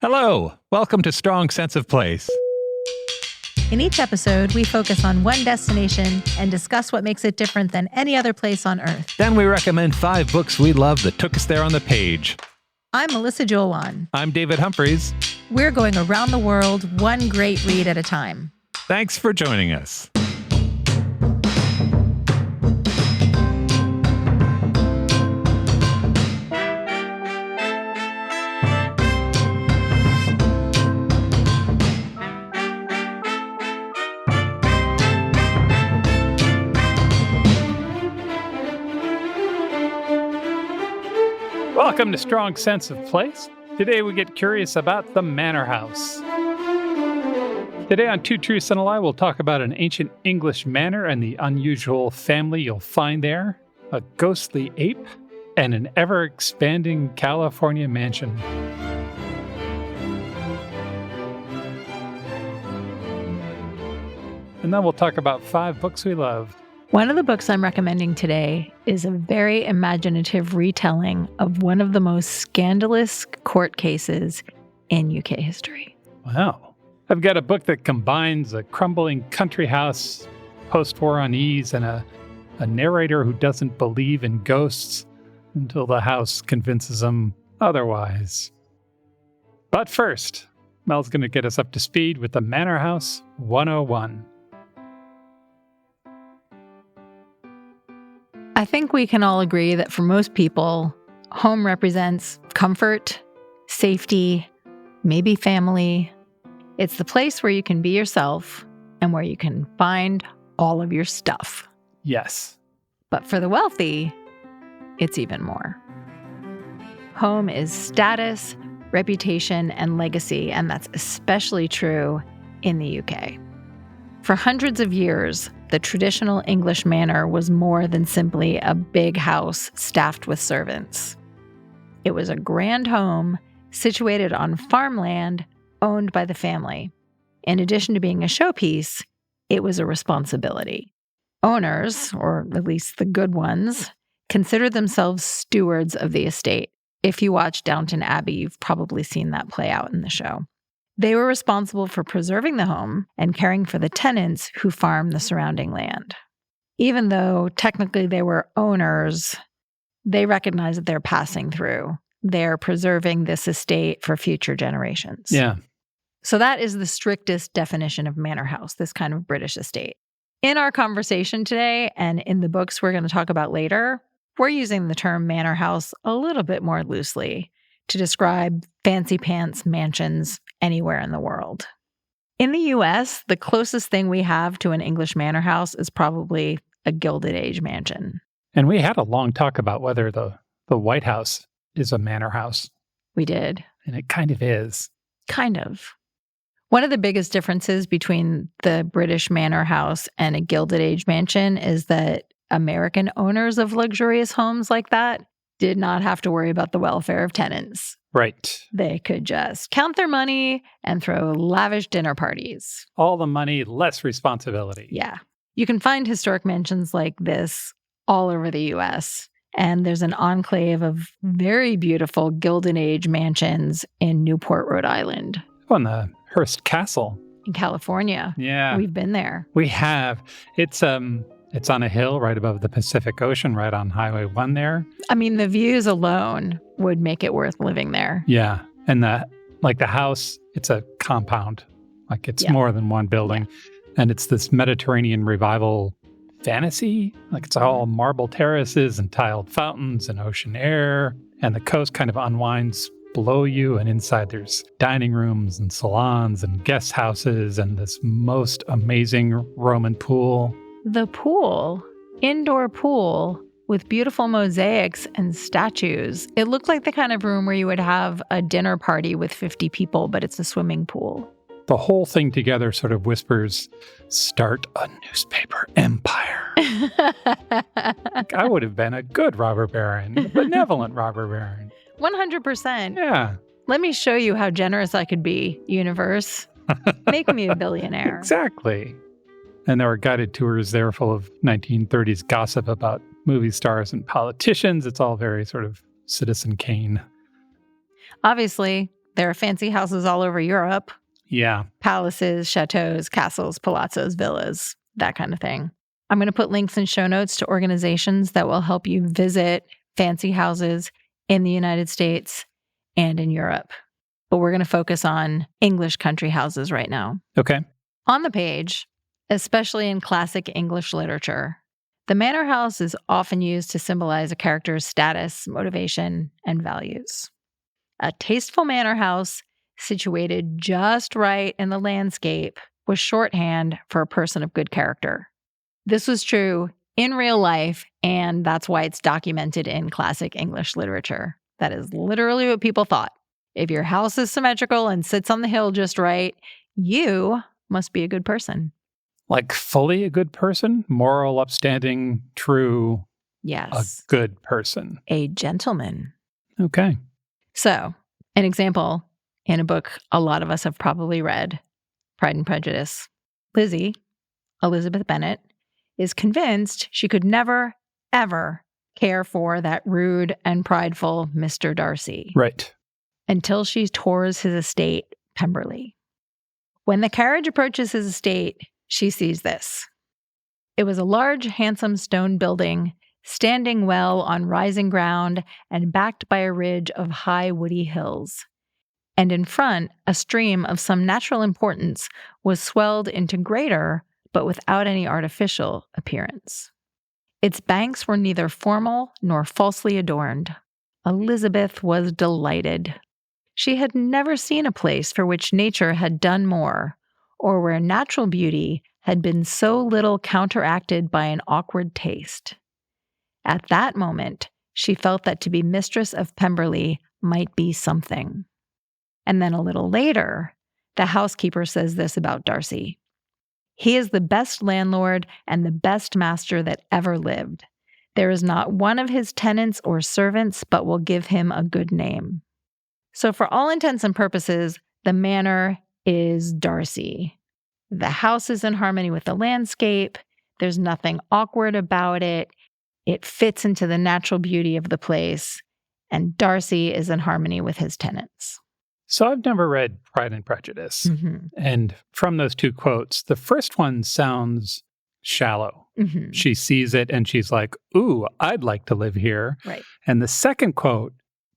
Hello, welcome to Strong Sense of Place. In each episode, we focus on one destination and discuss what makes it different than any other place on Earth. Then we recommend 5 books we love that took us there on the page. I'm Melissa Joelwan. I'm David Humphreys. We're going around the world, one great read at a time. Thanks for joining us. Welcome to Strong Sense of Place. Today we get curious about the Manor House. Today on Two Truths and a Lie, we'll talk about an ancient English manor and the unusual family you'll find there, a ghostly ape, and an ever-expanding California mansion. And then we'll talk about 5 books we love. One of the books I'm recommending today is a very imaginative retelling of one of the most scandalous court cases in UK history. Wow. I've got a book that combines a crumbling country house, post-war unease, and a narrator who doesn't believe in ghosts until the house convinces him otherwise. But first, Mel's going to get us up to speed with the Manor House 101. I think we can all agree that for most people, home represents comfort, safety, maybe family. It's the place where you can be yourself and where you can find all of your stuff. Yes. But for the wealthy, it's even more. Home is status, reputation, and legacy, and that's especially true in the UK. For hundreds of years, the traditional English manor was more than simply a big house staffed with servants. It was a grand home situated on farmland owned by the family. In addition to being a showpiece, it was a responsibility. Owners, or at least the good ones, considered themselves stewards of the estate. If you watch Downton Abbey, you've probably seen that play out in the show. They were responsible for preserving the home and caring for the tenants who farmed the surrounding land. Even though technically they were owners, they recognized that they're passing through. They're preserving this estate for future generations. Yeah. So that is the strictest definition of manor house, this kind of British estate. In our conversation today, and in the books we're going to talk about later, we're using the term manor house a little bit more loosely to describe fancy pants mansions anywhere in the world. In the US, the closest thing we have to an English manor house is probably a Gilded Age mansion. And we had a long talk about whether the White House is a manor house. We did. And it kind of is. Kind of. One of the biggest differences between the British manor house and a Gilded Age mansion is that American owners of luxurious homes like that did not have to worry about the welfare of tenants. Right. They could just count their money and throw lavish dinner parties. All the money, less responsibility. Yeah. You can find historic mansions like this all over the US. And there's an enclave of very beautiful Gilded Age mansions in Newport, Rhode Island. On the Hearst Castle. In California. Yeah. We've been there. We have. It's on a hill right above the Pacific Ocean, right on Highway 1 there. I mean, the views alone would make it worth living there. Yeah. And the house, it's a compound. Like it's more than one building. Yeah. And it's this Mediterranean revival fantasy. Like it's all marble terraces and tiled fountains and ocean air. And the coast kind of unwinds below you. And inside there's dining rooms and salons and guest houses and this most amazing Roman pool. The pool, indoor pool with beautiful mosaics and statues. It looked like the kind of room where you would have a dinner party with 50 people, but it's a swimming pool. The whole thing together sort of whispers, start a newspaper empire. I would have been a good robber baron, a benevolent robber baron. 100%. Yeah. Let me show you how generous I could be, universe. Make me a billionaire. Exactly. And there were guided tours there full of 1930s gossip about movie stars and politicians. It's all very sort of Citizen Kane. Obviously, There are fancy houses all over Europe. Yeah. Palaces, chateaux, castles, palazzos, villas, that kind of thing. I'm going to put links in show notes to organizations that will help you visit fancy houses in the United States and in Europe. But we're going to focus on English country houses right now. Okay. On the page, especially in classic English literature, the manor house is often used to symbolize a character's status, motivation, and values. A tasteful manor house situated just right in the landscape was shorthand for a person of good character. This was true in real life, and that's why it's documented in classic English literature. That is literally what people thought. If your house is symmetrical and sits on the hill just right, you must be a good person. Like fully a good person? Moral, upstanding, true. Yes. A good person. A gentleman. Okay. So, an example in a book a lot of us have probably read, Pride and Prejudice. Lizzie, Elizabeth Bennet, is convinced she could never, ever care for that rude and prideful Mr. Darcy. Right. Until she tours his estate, Pemberley. When the carriage approaches his estate, she sees this. It was a large, handsome stone building, standing well on rising ground and backed by a ridge of high woody hills. And in front, a stream of some natural importance was swelled into greater, but without any artificial appearance. Its banks were neither formal nor falsely adorned. Elizabeth was delighted. She had never seen a place for which nature had done more, or where natural beauty had been so little counteracted by an awkward taste. At that moment, she felt that to be mistress of Pemberley might be something. And then a little later, the housekeeper says this about Darcy. He is the best landlord and the best master that ever lived. There is not one of his tenants or servants but will give him a good name. So for all intents and purposes, the manor is Darcy. The house is in harmony with the landscape. There's nothing awkward about it. It fits into the natural beauty of the place. And Darcy is in harmony with his tenants. So I've never read Pride and Prejudice. Mm-hmm. And from those two quotes, the first one sounds shallow. Mm-hmm. She sees it and she's like, ooh, I'd like to live here. Right. And the second quote,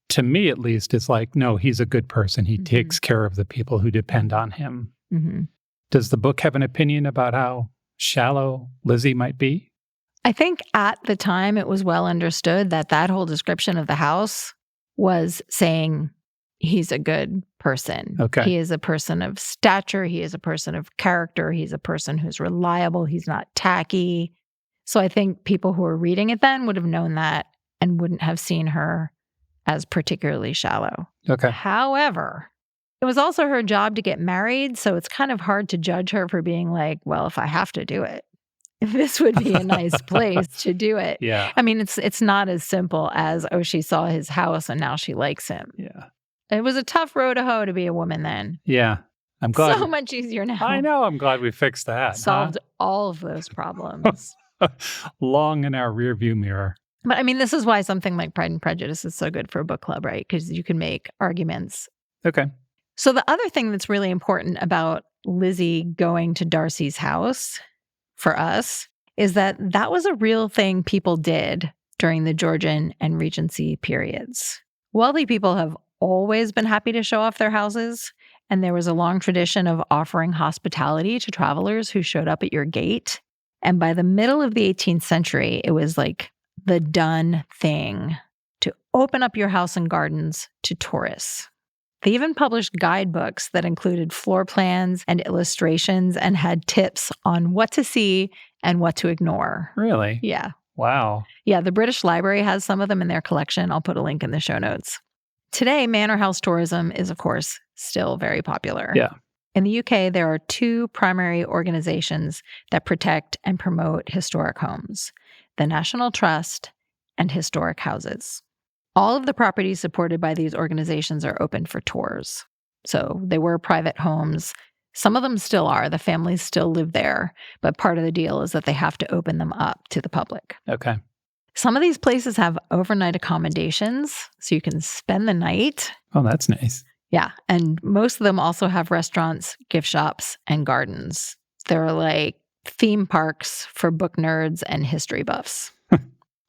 to me at least, is like, no, he's a good person. He takes care of the people who depend on him. Mm-hmm. Does the book have an opinion about how shallow Lizzie might be? I think at the time it was well understood that that whole description of the house was saying he's a good person. Okay. He is a person of stature. He is a person of character. He's a person who's reliable. He's not tacky. So I think people who were reading it then would have known that and wouldn't have seen her as particularly shallow. Okay. However, it was also her job to get married, so it's kind of hard to judge her for being like, well, if I have to do it, this would be a nice place to do it. Yeah. I mean, it's not as simple as, oh, she saw his house and now she likes him. Yeah. It was a tough road to hoe to be a woman then. Yeah. I'm glad. So much easier now. I know. I'm glad we fixed that. Solved all of those problems. Long in our rearview mirror. But I mean, this is why something like Pride and Prejudice is so good for a book club, right? Because you can make arguments. Okay. So the other thing that's really important about Lizzie going to Darcy's house for us is that that was a real thing people did during the Georgian and Regency periods. Wealthy people have always been happy to show off their houses, and there was a long tradition of offering hospitality to travelers who showed up at your gate. And by the middle of the 18th century, it was like the done thing to open up your house and gardens to tourists. They even published guidebooks that included floor plans and illustrations and had tips on what to see and what to ignore. Really? Yeah. Wow. Yeah, the British Library has some of them in their collection. I'll put a link in the show notes. Today, manor house tourism is, of course, still very popular. Yeah. In the UK, there are two primary organizations that protect and promote historic homes: the National Trust and Historic Houses. All of the properties supported by these organizations are open for tours. So they were private homes. Some of them still are. The families still live there. But part of the deal is that they have to open them up to the public. Okay. Some of these places have overnight accommodations, so you can spend the night. Oh, that's nice. Yeah. And most of them also have restaurants, gift shops, and gardens. They're like theme parks for book nerds and history buffs.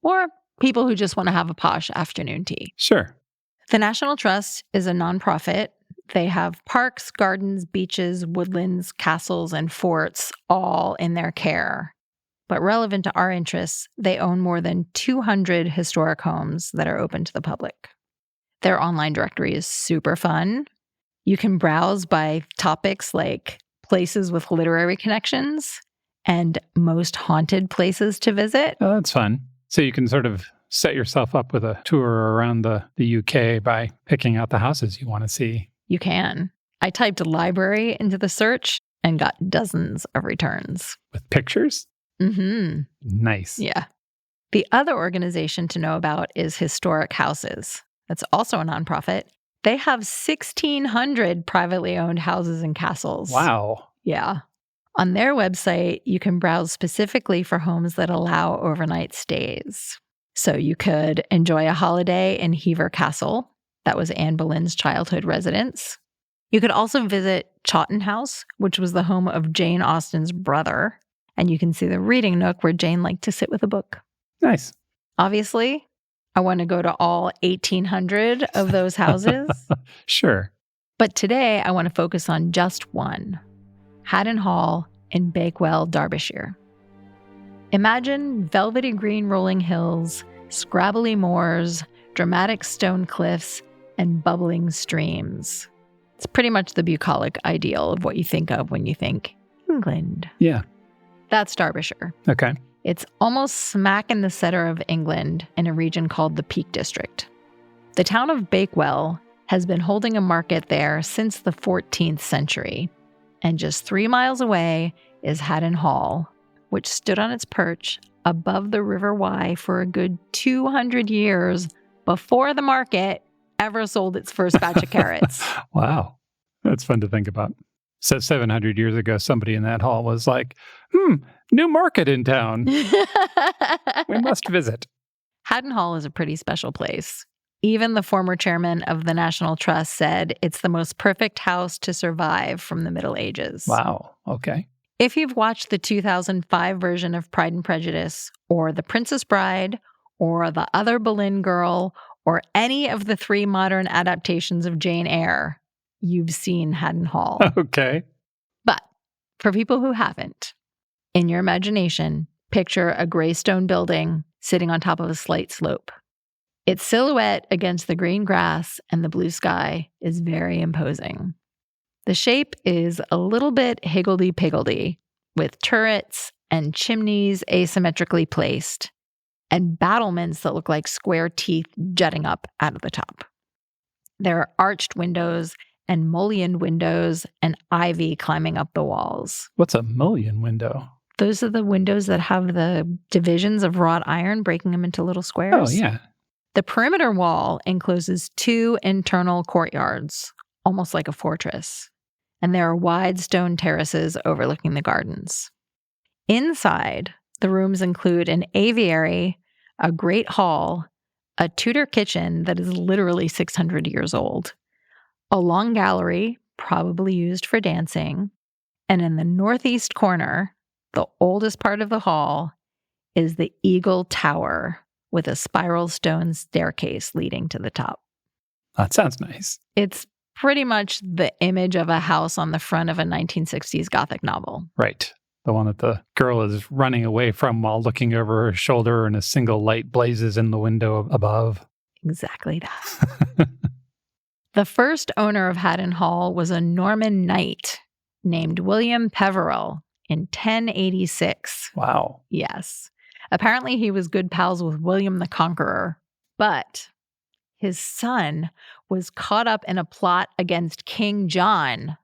Or people who just want to have a posh afternoon tea. Sure. The National Trust is a nonprofit. They have parks, gardens, beaches, woodlands, castles, and forts all in their care. But relevant to our interests, they own more than 200 historic homes that are open to the public. Their online directory is super fun. You can browse by topics like places with literary connections and most haunted places to visit. Oh, that's fun. So you can sort of set yourself up with a tour around the UK by picking out the houses you want to see. You can. I typed library into the search and got dozens of returns. With pictures? Mm-hmm. Nice. Yeah. The other organization to know about is Historic Houses. That's also a nonprofit. They have 1,600 privately owned houses and castles. Wow. Yeah. On their website, you can browse specifically for homes that allow overnight stays. So you could enjoy a holiday in Hever Castle. That was Anne Boleyn's childhood residence. You could also visit Chawton House, which was the home of Jane Austen's brother. And you can see the reading nook where Jane liked to sit with a book. Nice. Obviously, I want to go to all 1,800 of those houses. Sure. But today, I want to focus on just one, Haddon Hall in Bakewell, Derbyshire. Imagine velvety green rolling hills, scrabbly moors, dramatic stone cliffs, and bubbling streams. It's pretty much the bucolic ideal of what you think of when you think England. Yeah. That's Derbyshire. Okay. It's almost smack in the center of England in a region called the Peak District. The town of Bakewell has been holding a market there since the 14th century. And just 3 miles away is Haddon Hall, which stood on its perch above the River Wye for a good 200 years before the market ever sold its first batch of carrots. Wow. That's fun to think about. So 700 years ago, somebody in that hall was like, new market in town. We must visit. Haddon Hall is a pretty special place. Even the former chairman of the National Trust said it's the most perfect house to survive from the Middle Ages. Wow. Okay. If you've watched the 2005 version of Pride and Prejudice, or The Princess Bride, or The Other Boleyn Girl, or any of the 3 modern adaptations of Jane Eyre, you've seen Haddon Hall. Okay. But for people who haven't, in your imagination, picture a gray stone building sitting on top of a slight slope. Its silhouette against the green grass and the blue sky is very imposing. The shape is a little bit higgledy-piggledy, with turrets and chimneys asymmetrically placed, and battlements that look like square teeth jutting up out of the top. There are arched windows and mullioned windows and ivy climbing up the walls. What's a mullion window? Those are the windows that have the divisions of wrought iron breaking them into little squares. Oh, yeah. The perimeter wall encloses 2 internal courtyards, almost like a fortress. And there are wide stone terraces overlooking the gardens. Inside, the rooms include an aviary, a great hall, a Tudor kitchen that is literally 600 years old, a long gallery, probably used for dancing, and in the northeast corner, the oldest part of the hall, is the Eagle Tower with a spiral stone staircase leading to the top. That sounds nice. It's pretty much the image of a house on the front of a 1960s Gothic novel. Right. The one that the girl is running away from while looking over her shoulder and a single light blazes in the window above. Exactly that. The first owner of Haddon Hall was a Norman knight named William Peveril in 1086. Wow. Yes. Apparently he was good pals with William the Conqueror, but his son was caught up in a plot against King John.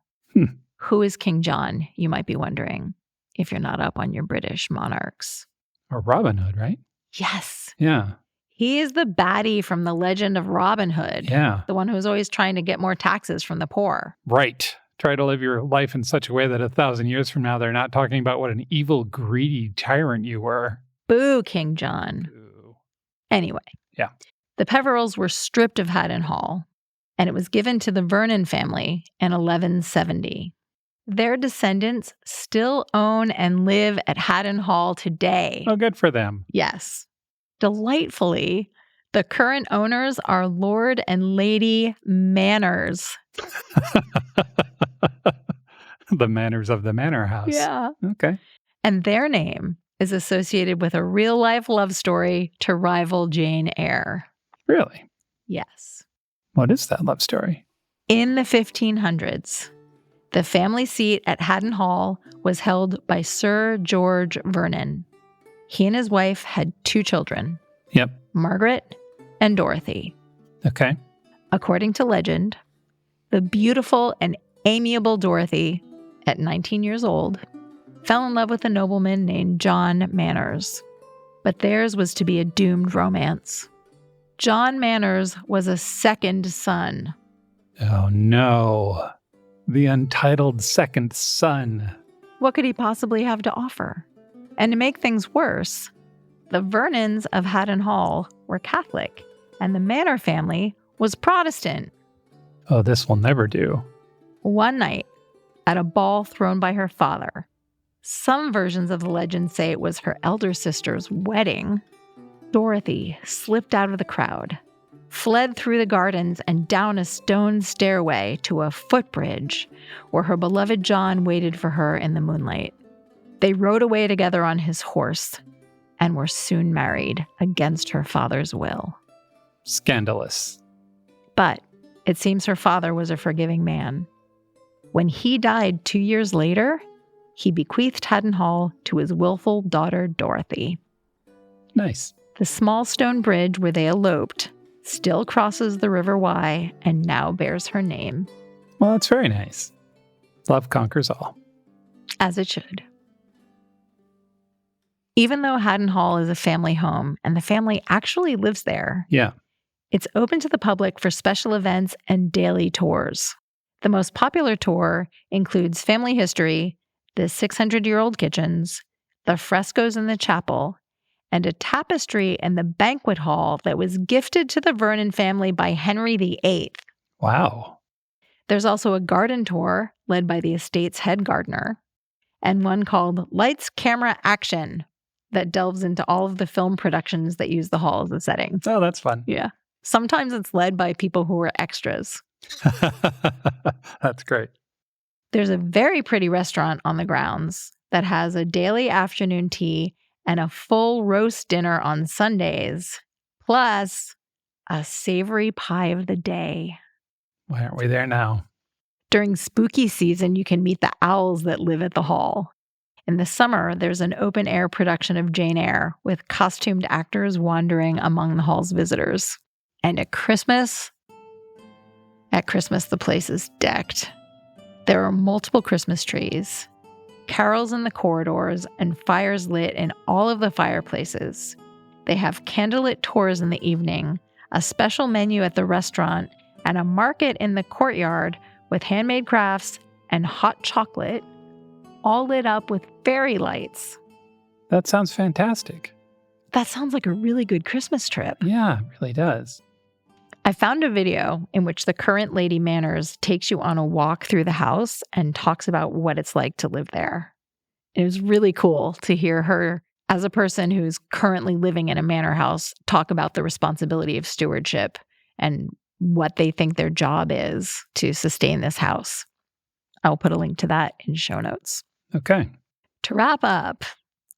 Who is King John, you might be wondering, if you're not up on your British monarchs. Or Robin Hood, right? Yes. Yeah. He is the baddie from the legend of Robin Hood. Yeah. The one who's always trying to get more taxes from the poor. Right. Try to live your life in such a way that 1,000 years from now, they're not talking about what an evil, greedy tyrant you were. Boo, King John. Boo. Anyway. Yeah. The Peverils were stripped of Haddon Hall. and it was given to the Vernon family in 1170. Their descendants still own and live at Haddon Hall today. Oh, good for them. Yes. Delightfully, the current owners are Lord and Lady Manners. The manners of the manor house. Yeah. Okay. And their name is associated with a real-life love story to rival Jane Eyre. Really? Yes. What is that love story? In the 1500s, the family seat at Haddon Hall was held by Sir George Vernon. He and his wife had 2 children. Yep. Margaret and Dorothy. Okay. According to legend, the beautiful and amiable Dorothy, at 19 years old, fell in love with a nobleman named John Manners. But theirs was to be a doomed romance. John Manners was a second son. Oh, no. The untitled second son. What could he possibly have to offer? And to make things worse, the Vernons of Haddon Hall were Catholic, and the Manor family was Protestant. Oh, this will never do. One night, at a ball thrown by her father, some versions of the legend say it was her elder sister's wedding, Dorothy slipped out of the crowd, fled through the gardens and down a stone stairway to a footbridge where her beloved John waited for her in the moonlight. They rode away together on his horse and were soon married against her father's will. Scandalous. But it seems her father was a forgiving man. When he died 2 years later, he bequeathed Haddon Hall to his willful daughter, Dorothy. Nice. The small stone bridge where they eloped still crosses the River Wye and now bears her name. Well, that's very nice. Love conquers all. As it should. Even though Haddon Hall is a family home and the family actually lives there, Yeah. it's open to the public for special events and daily tours. The most popular tour includes family history, the 600-year-old kitchens, the frescoes in the chapel, and a tapestry in the banquet hall that was gifted to the Vernon family by Henry VIII. Wow. There's also a garden tour led by the estate's head gardener, and one called Lights, Camera, Action that delves into all of the film productions that use the hall as a setting. Oh, that's fun. Yeah. Sometimes it's led by people who are extras. That's great. There's a very pretty restaurant on the grounds that has a daily afternoon tea and a full roast dinner on Sundays, plus a savory pie of the day. Why aren't we there now? During spooky season, you can meet the owls that live at the hall. In the summer, there's an open-air production of Jane Eyre with costumed actors wandering among the hall's visitors. And at Christmas, the place is decked. There are multiple Christmas trees, carols in the corridors, and fires lit in all of the fireplaces. They have candlelit tours in the evening, a special menu at the restaurant, and a market in the courtyard with handmade crafts and hot chocolate, all lit up with fairy lights. That sounds fantastic. That sounds like a really good Christmas trip. Yeah, it really does. I found a video in which the current Lady Manners takes you on a walk through the house and talks about what it's like to live there. It was really cool to hear her, as a person who's currently living in a manor house, talk about the responsibility of stewardship and what they think their job is to sustain this house. I'll put a link to that in show notes. Okay. To wrap up,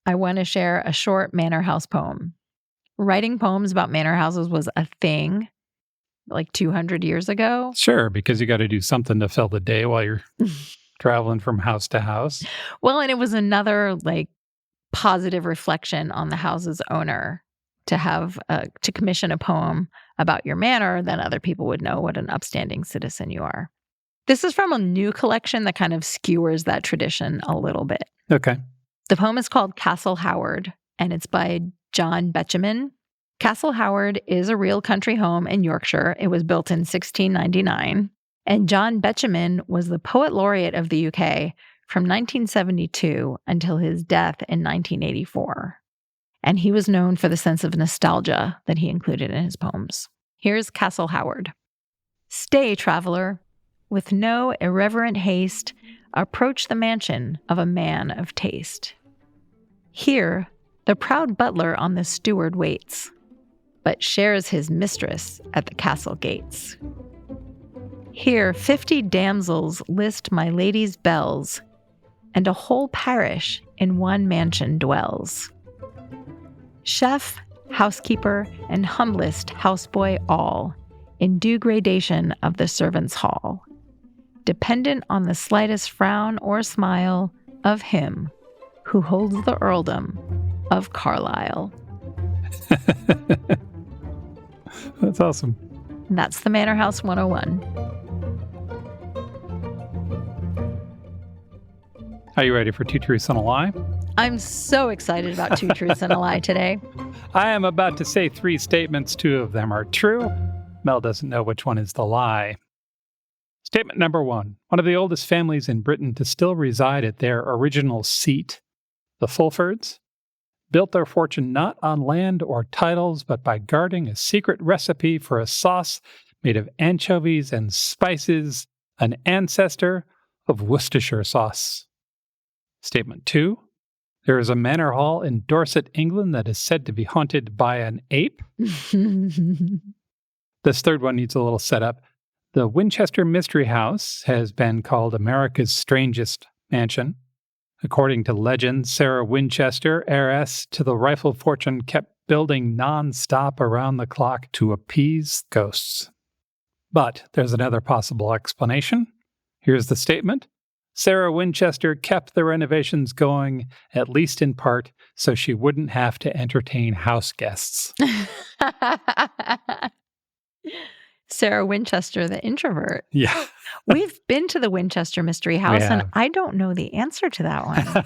I want to share a short manor house poem. Writing poems about manor houses was a thing like 200 years ago. Sure, because you got to do something to fill the day while you're traveling from house to house. Well, and it was another positive reflection on the house's owner to have to commission a poem about your manor. Then other people would know what an upstanding citizen you are. This is from a new collection that kind of skewers that tradition a little bit. Okay. The poem is called Castle Howard, and it's by John Betjeman. Castle Howard is a real country home in Yorkshire. It was built in 1699. And John Betjeman was the poet laureate of the UK from 1972 until his death in 1984. And he was known for the sense of nostalgia that he included in his poems. Here's Castle Howard. Stay, traveler. With no irreverent haste, approach the mansion of a man of taste. Here, the proud butler on the steward waits, but shares his mistress at the castle gates. Here 50 damsels list my lady's bells, and a whole parish in one mansion dwells. Chef, housekeeper, and humblest houseboy all, in due gradation of the servants' hall, dependent on the slightest frown or smile of him who holds the earldom of Carlisle. That's awesome. That's the Manor House 101. Are you ready for Two Truths and a Lie? I'm so excited about Two Truths and a Lie today. I am about to say 3 statements. 2 of them are true. Mel doesn't know which one is the lie. Statement number 1. One of the oldest families in Britain to still reside at their original seat, the Fulfords, built their fortune not on land or titles, but by guarding a secret recipe for a sauce made of anchovies and spices, an ancestor of Worcestershire sauce. Statement 2. There is a manor hall in Dorset, England that is said to be haunted by an ape. This third one needs a little setup. The Winchester Mystery House has been called America's strangest mansion. According to legend, Sarah Winchester, heiress to the rifle fortune, kept building non-stop around the clock to appease ghosts. But there's another possible explanation. Here's the statement. Sarah Winchester kept the renovations going, at least in part, so she wouldn't have to entertain house guests. Sarah Winchester, the introvert. Yeah. We've been to the Winchester Mystery House, and I don't know the answer to that one.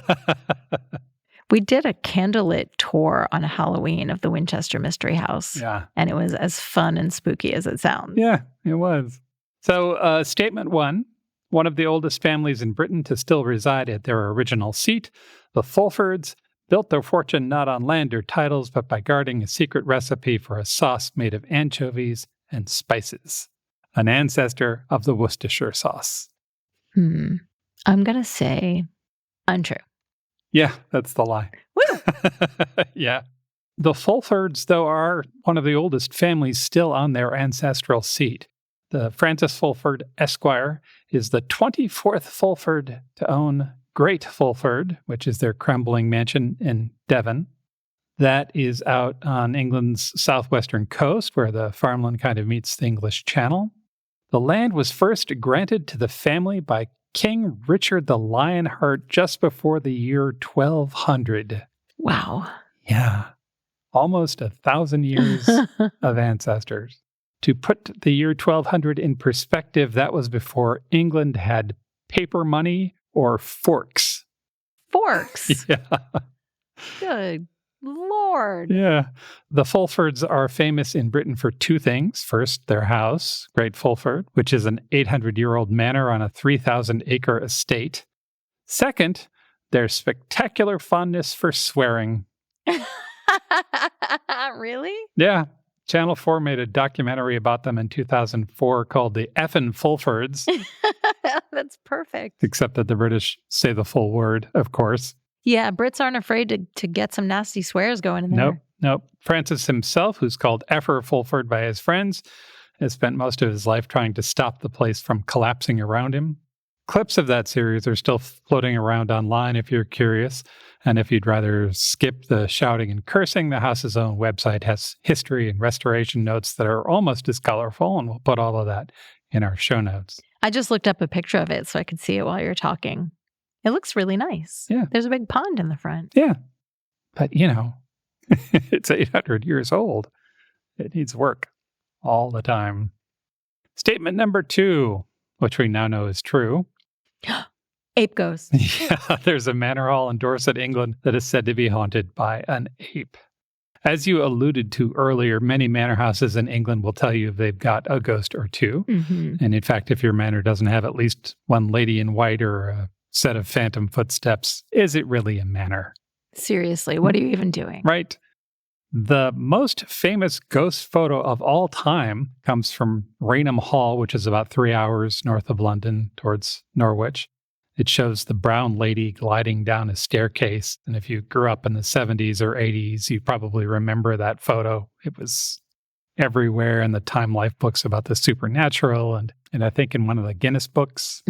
We did a candlelit tour on Halloween of the Winchester Mystery House. Yeah. And it was as fun and spooky as it sounds. Yeah, it was. So, statement 1. One of the oldest families in Britain to still reside at their original seat, the Fulfords, built their fortune not on land or titles, but by guarding a secret recipe for a sauce made of anchovies and spices, an ancestor of the Worcestershire sauce. I'm going to say untrue. Yeah, that's the lie. Woo! Yeah. The Fulfords, though, are one of the oldest families still on their ancestral seat. The Francis Fulford Esquire is the 24th Fulford to own Great Fulford, which is their crumbling mansion in Devon. That is out on England's southwestern coast, where the farmland kind of meets the English Channel. The land was first granted to the family by King Richard the Lionheart just before the year 1200. Wow. Yeah. Almost 1,000 years of ancestors. To put the year 1200 in perspective, that was before England had paper money or forks. Forks? Yeah. Good Lord. Yeah. The Fulfords are famous in Britain for 2 things. First, their house, Great Fulford, which is an 800-year-old manor on a 3,000-acre estate. Second, their spectacular fondness for swearing. Really? Yeah. Channel 4 made a documentary about them in 2004 called The Effin' Fulfords. That's perfect. Except that the British say the full word, of course. Yeah, Brits aren't afraid to get some nasty swears going in there. Nope. Francis himself, who's called Effer Fulford by his friends, has spent most of his life trying to stop the place from collapsing around him. Clips of that series are still floating around online if you're curious. And if you'd rather skip the shouting and cursing, the house's own website has history and restoration notes that are almost as colorful, and we'll put all of that in our show notes. I just looked up a picture of it so I could see it while you're talking. It looks really nice. Yeah. There's a big pond in the front. Yeah. But, it's 800 years old. It needs work all the time. Statement number 2, which we now know is true. Ape ghost. Yeah, there's a manor hall in Dorset, England that is said to be haunted by an ape. As you alluded to earlier, many manor houses in England will tell you they've got a ghost or 2. Mm-hmm. And in fact, if your manor doesn't have at least one lady in white or a set of phantom footsteps, is it really a manor? Seriously, what are you even doing? Right. The most famous ghost photo of all time comes from Rainham Hall, which is about 3 hours north of London towards Norwich. It shows the brown lady gliding down a staircase. And if you grew up in the 70s or 80s, you probably remember that photo. It was everywhere in the Time Life books about the supernatural. And I think in one of the Guinness books,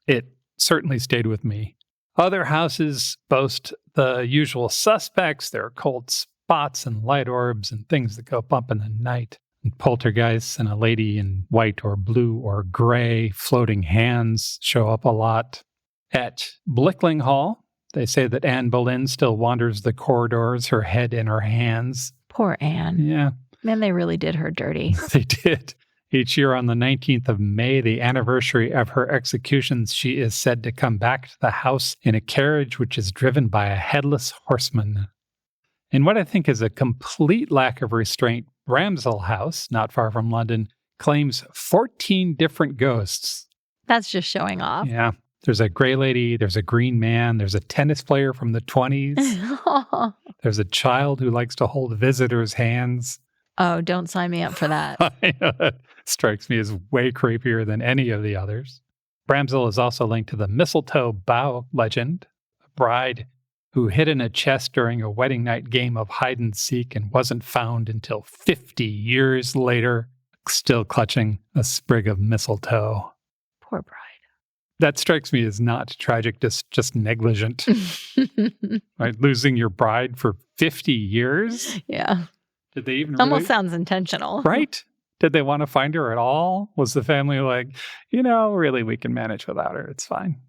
It certainly stayed with me. Other houses boast the usual suspects. There are cold spots and light orbs and things that go bump in the night. And poltergeists and a lady in white or blue or gray floating hands show up a lot. At Blickling Hall, they say that Anne Boleyn still wanders the corridors, her head in her hands. Poor Anne. Yeah. Man, they really did her dirty. They did. Each year on the 19th of May, the anniversary of her executions, she is said to come back to the house in a carriage which is driven by a headless horseman. In what I think is a complete lack of restraint, Bramshill House, not far from London, claims 14 different ghosts. That's just showing off. Yeah. There's a gray lady, there's a green man, there's a tennis player from the 20s. There's a child who likes to hold visitors' hands. Oh, don't sign me up for that. I know, that strikes me as way creepier than any of the others. Bramshill is also linked to the mistletoe bough legend, a bride who hid in a chest during a wedding night game of hide and seek and wasn't found until 50 years later, still clutching a sprig of mistletoe. Poor bride. That strikes me as not tragic, just negligent. Right? Losing your bride for 50 years? Yeah. Did they even almost sounds intentional. Right? Did they want to find her at all? Was the family like, really, we can manage without her. It's fine.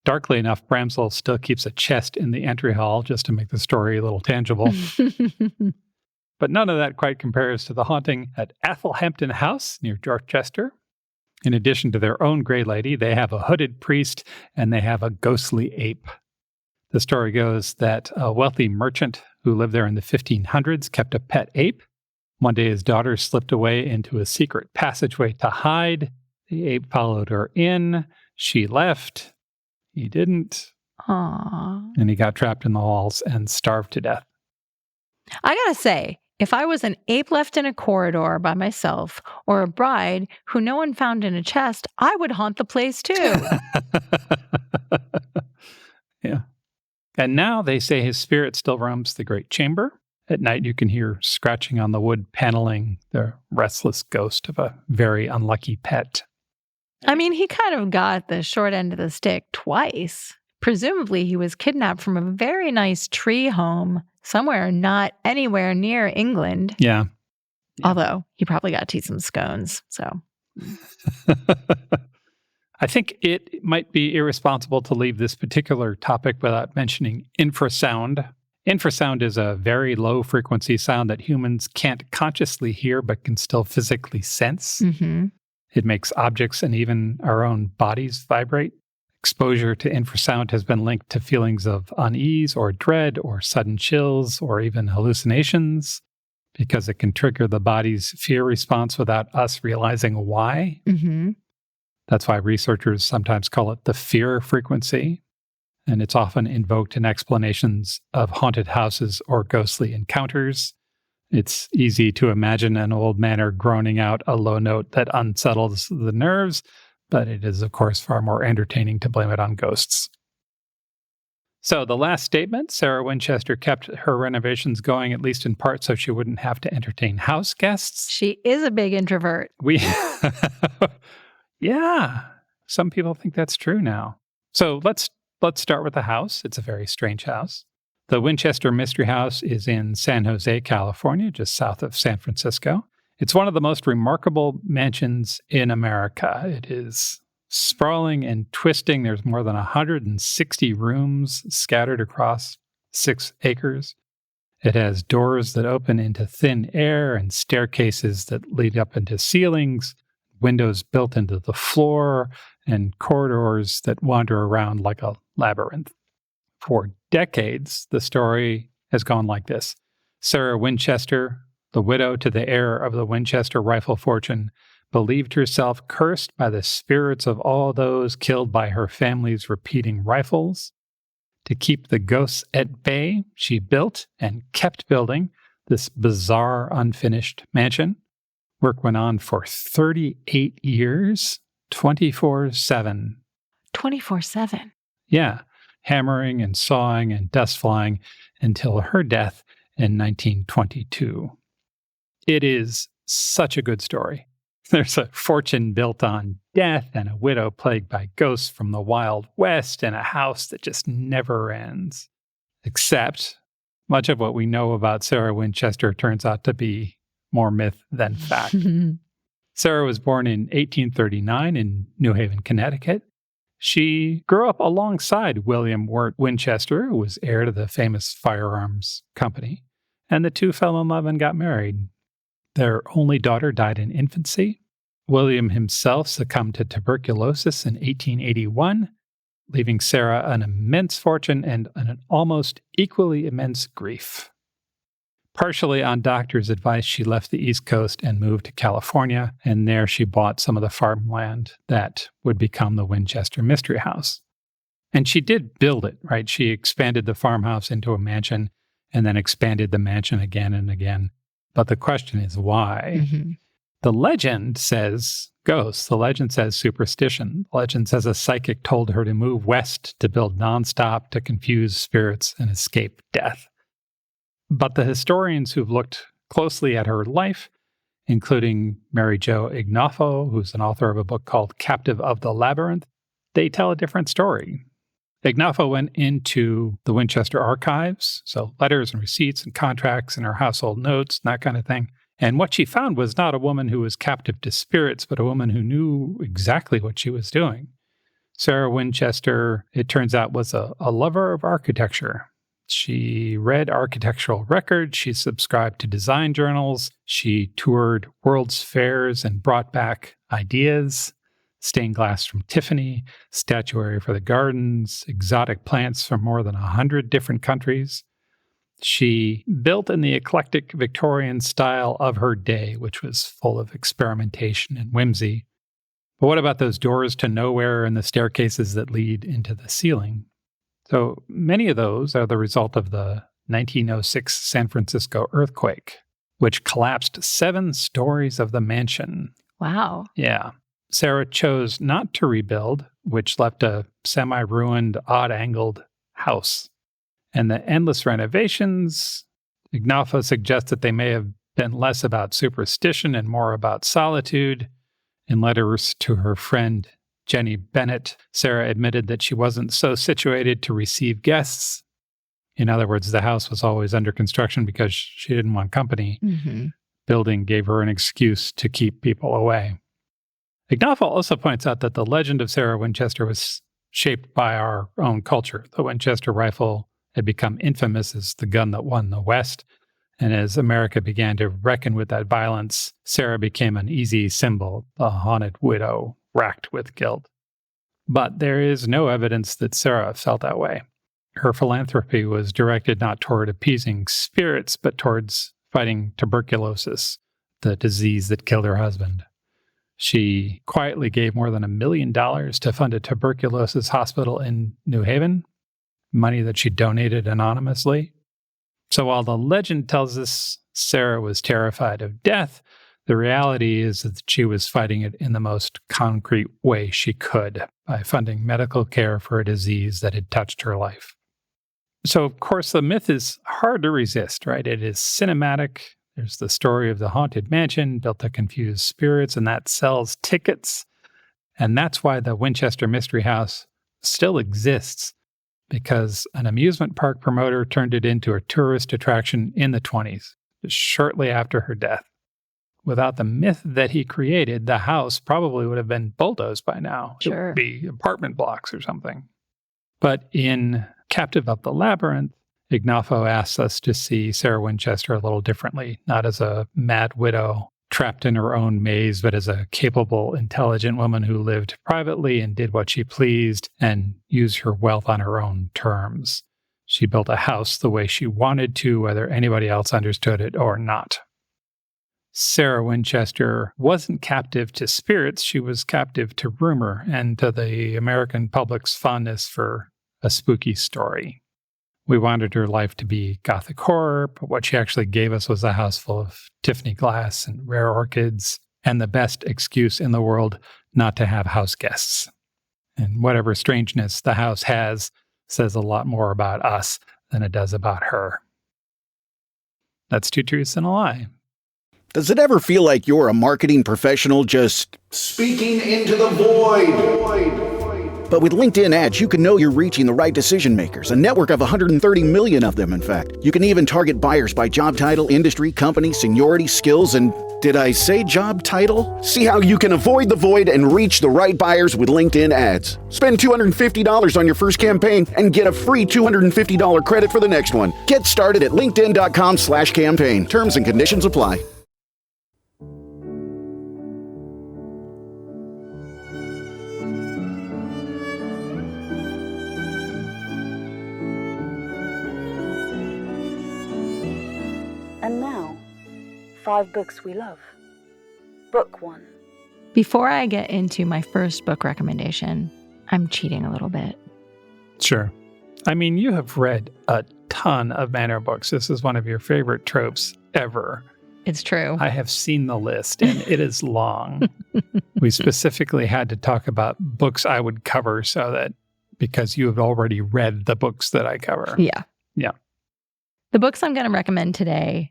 Darkly enough, Bramshill still keeps a chest in the entry hall just to make the story a little tangible. But none of that quite compares to the haunting at Athelhampton House near Dorchester. In addition to their own Grey Lady, they have a hooded priest and they have a ghostly ape. The story goes that a wealthy merchant who lived there in the 1500s kept a pet ape. One day his daughter slipped away into a secret passageway to hide. The ape followed her in. She left. He didn't. Aww. And he got trapped in the halls and starved to death. I gotta say, if I was an ape left in a corridor by myself or a bride who no one found in a chest, I would haunt the place too. Yeah. And now they say his spirit still roams the great chamber. At night you can hear scratching on the wood paneling, the restless ghost of a very unlucky pet. I mean, he kind of got the short end of the stick twice. Presumably, he was kidnapped from a very nice tree home somewhere not anywhere near England. Yeah. Although, he probably got to eat some scones, so. I think it might be irresponsible to leave this particular topic without mentioning infrasound. Infrasound is a very low-frequency sound that humans can't consciously hear but can still physically sense. Mm-hmm. It makes objects and even our own bodies vibrate. Exposure to infrasound has been linked to feelings of unease or dread or sudden chills or even hallucinations because it can trigger the body's fear response without us realizing why. Mm-hmm. That's why researchers sometimes call it the fear frequency. And it's often invoked in explanations of haunted houses or ghostly encounters. It's easy to imagine an old manor groaning out a low note that unsettles the nerves, but it is, of course, far more entertaining to blame it on ghosts. So the last statement, Sarah Winchester kept her renovations going, at least in part, so she wouldn't have to entertain house guests. She is a big introvert. Yeah, some people think that's true now. So let's start with the house. It's a very strange house. The Winchester Mystery House is in San Jose, California, just south of San Francisco. It's one of the most remarkable mansions in America. It is sprawling and twisting. There's more than 160 rooms scattered across 6 acres. It has doors that open into thin air and staircases that lead up into ceilings, windows built into the floor, and corridors that wander around like a labyrinth. For decades, the story has gone like this. Sarah Winchester, the widow to the heir of the Winchester rifle fortune, believed herself cursed by the spirits of all those killed by her family's repeating rifles. To keep the ghosts at bay, she built and kept building this bizarre, unfinished mansion. Work went on for 38 years, 24/7. 24/7. Yeah, hammering and sawing and dust flying until her death in 1922. It is such a good story. There's a fortune built on death and a widow plagued by ghosts from the Wild West and a house that just never ends. Except much of what we know about Sarah Winchester turns out to be more myth than fact. Sarah was born in 1839 in New Haven, Connecticut. She grew up alongside William Wirt Winchester, who was heir to the famous firearms company, and the two fell in love and got married. Their only daughter died in infancy. William himself succumbed to tuberculosis in 1881, leaving Sarah an immense fortune and an almost equally immense grief. Partially on doctor's advice, she left the East Coast and moved to California, and there she bought some of the farmland that would become the Winchester Mystery House. And she did build it, right? She expanded the farmhouse into a mansion and then expanded the mansion again and again. But the question is why? Mm-hmm. The legend says ghosts. The legend says superstition. The legend says a psychic told her to move west to build nonstop to confuse spirits and escape death. But the historians who've looked closely at her life, including Mary Jo Ignoffo, who's an author of a book called Captive of the Labyrinth, they tell a different story. Ignoffo went into the Winchester archives, so letters and receipts and contracts and her household notes and that kind of thing. And what she found was not a woman who was captive to spirits, but a woman who knew exactly what she was doing. Sarah Winchester, it turns out, was a lover of architecture. She read architectural records, she subscribed to design journals, she toured World's Fairs and brought back ideas, stained glass from Tiffany, statuary for the gardens, exotic plants from more than 100 different countries. She built in the eclectic Victorian style of her day, which was full of experimentation and whimsy. But what about those doors to nowhere and the staircases that lead into the ceiling? So many of those are the result of the 1906 San Francisco earthquake, which collapsed 7 stories of the mansion. Wow. Yeah. Sarah chose not to rebuild, which left a semi-ruined, odd-angled house. And the endless renovations, Ignoffo suggests that they may have been less about superstition and more about solitude. In letters to her friend Jenny Bennett, Sarah admitted that she wasn't so situated to receive guests. In other words, the house was always under construction because she didn't want company. Mm-hmm. Building gave her an excuse to keep people away. Ignoffo also points out that the legend of Sarah Winchester was shaped by our own culture. The Winchester rifle had become infamous as the gun that won the West. And as America began to reckon with that violence, Sarah became an easy symbol, a haunted widow racked with guilt. But there is no evidence that Sarah felt that way. Her philanthropy was directed not toward appeasing spirits, but towards fighting tuberculosis, the disease that killed her husband. She quietly gave more than $1 million to fund a tuberculosis hospital in New Haven, money that she donated anonymously. So while the legend tells us Sarah was terrified of death, the reality is that she was fighting it in the most concrete way she could by funding medical care for a disease that had touched her life. So, of course, the myth is hard to resist, right? It is cinematic. There's the story of the haunted mansion built to confuse spirits, and that sells tickets. And that's why the Winchester Mystery House still exists, because an amusement park promoter turned it into a tourist attraction in the 1920s, just shortly after her death. Without the myth that he created, the house probably would have been bulldozed by now. Sure. It would be apartment blocks or something. But in Captive of the Labyrinth, Ignoffo asks us to see Sarah Winchester a little differently, not as a mad widow trapped in her own maze, but as a capable, intelligent woman who lived privately and did what she pleased and used her wealth on her own terms. She built a house the way she wanted to, whether anybody else understood it or not. Sarah Winchester wasn't captive to spirits, she was captive to rumor and to the American public's fondness for a spooky story. We wanted her life to be Gothic horror, but what she actually gave us was a house full of Tiffany glass and rare orchids, and the best excuse in the world not to have house guests. And whatever strangeness the house has says a lot more about us than it does about her. That's 2 truths and a lie. Does it ever feel like you're a marketing professional just speaking into the void? But with LinkedIn ads, you can know you're reaching the right decision makers, a network of 130 million of them, in fact. You can even target buyers by job title, industry, company, seniority, skills, and did I say job title? See how you can avoid the void and reach the right buyers with LinkedIn ads. Spend $250 on your first campaign and get a free $250 credit for the next one. Get started at linkedin.com/campaign. Terms and conditions apply. And now, 5 books we love. Book 1. Before I get into my first book recommendation, I'm cheating a little bit. Sure. I mean, you have read a ton of Manor books. This is one of your favorite tropes ever. It's true. I have seen the list, and it is long. We specifically had to talk about books I would cover because you have already read the books that I cover. Yeah. Yeah. The books I'm going to recommend today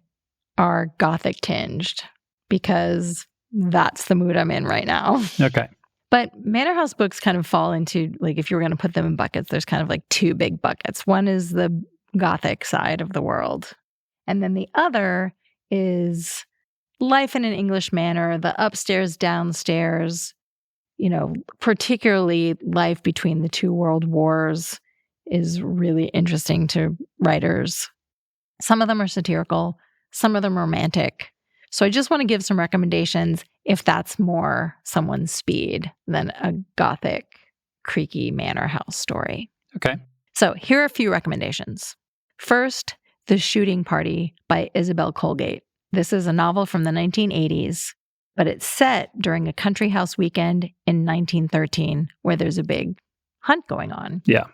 are Gothic tinged because that's the mood I'm in right now. Okay. But Manor House books kind of fall into, like, if you were going to put them in buckets, there's kind of like 2 big buckets. One is the Gothic side of the world. And then the other is life in an English manor, the upstairs, downstairs, particularly life between the 2 world wars is really interesting to writers. Some of them are satirical, some of them romantic. So I just want to give some recommendations if that's more someone's speed than a Gothic, creaky manor house story. Okay. So here are a few recommendations. First, The Shooting Party by Isabel Colgate. This is a novel from the 1980s, but it's set during a country house weekend in 1913 where there's a big hunt going on. Yeah.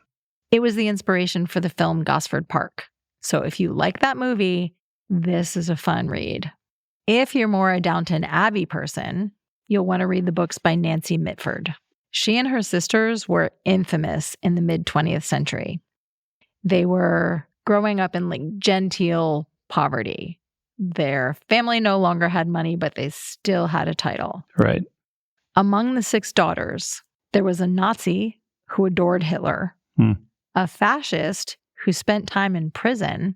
It was the inspiration for the film Gosford Park. So if you like that movie, this is a fun read. If you're more a Downton Abbey person, you'll want to read the books by Nancy Mitford. She and her sisters were infamous in the mid-20th century. They were growing up in genteel poverty. Their family no longer had money, but they still had a title. Right. Among the 6 daughters, there was a Nazi who adored Hitler, a fascist who spent time in prison,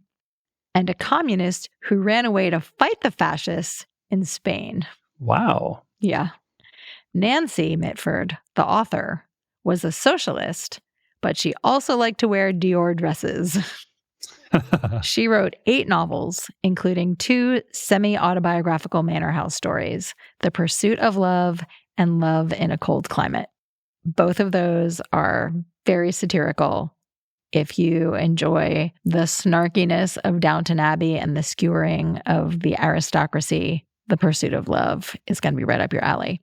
and a communist who ran away to fight the fascists in Spain. Wow. Yeah. Nancy Mitford, the author, was a socialist, but she also liked to wear Dior dresses. She wrote 8 novels, including 2 semi-autobiographical manor house stories, The Pursuit of Love and Love in a Cold Climate. Both of those are very satirical. If you enjoy the snarkiness of Downton Abbey and the skewering of the aristocracy, The Pursuit of Love is going to be right up your alley.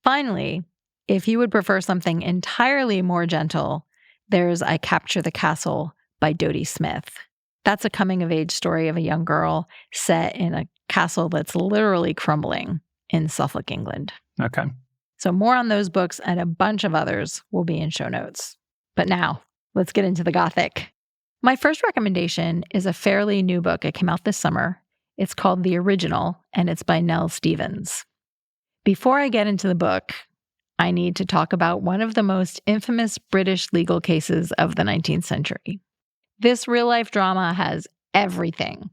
Finally, if you would prefer something entirely more gentle, there's I Capture the Castle by Dodie Smith. That's a coming-of-age story of a young girl set in a castle that's literally crumbling in Suffolk, England. Okay. So more on those books and a bunch of others will be in show notes. But now, let's get into the Gothic. My first recommendation is a fairly new book. It came out this summer. It's called The Original, and it's by Nell Stevens. Before I get into the book, I need to talk about one of the most infamous British legal cases of the 19th century. This real-life drama has everything.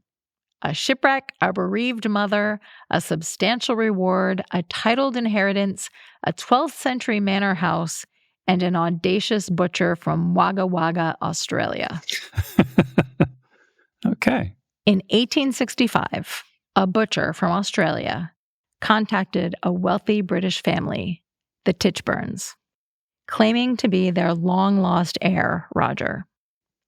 A shipwreck, a bereaved mother, a substantial reward, a titled inheritance, a 12th century manor house, and an audacious butcher from Wagga Wagga, Australia. Okay. In 1865, a butcher from Australia contacted a wealthy British family, the Tichburns, claiming to be their long-lost heir, Roger.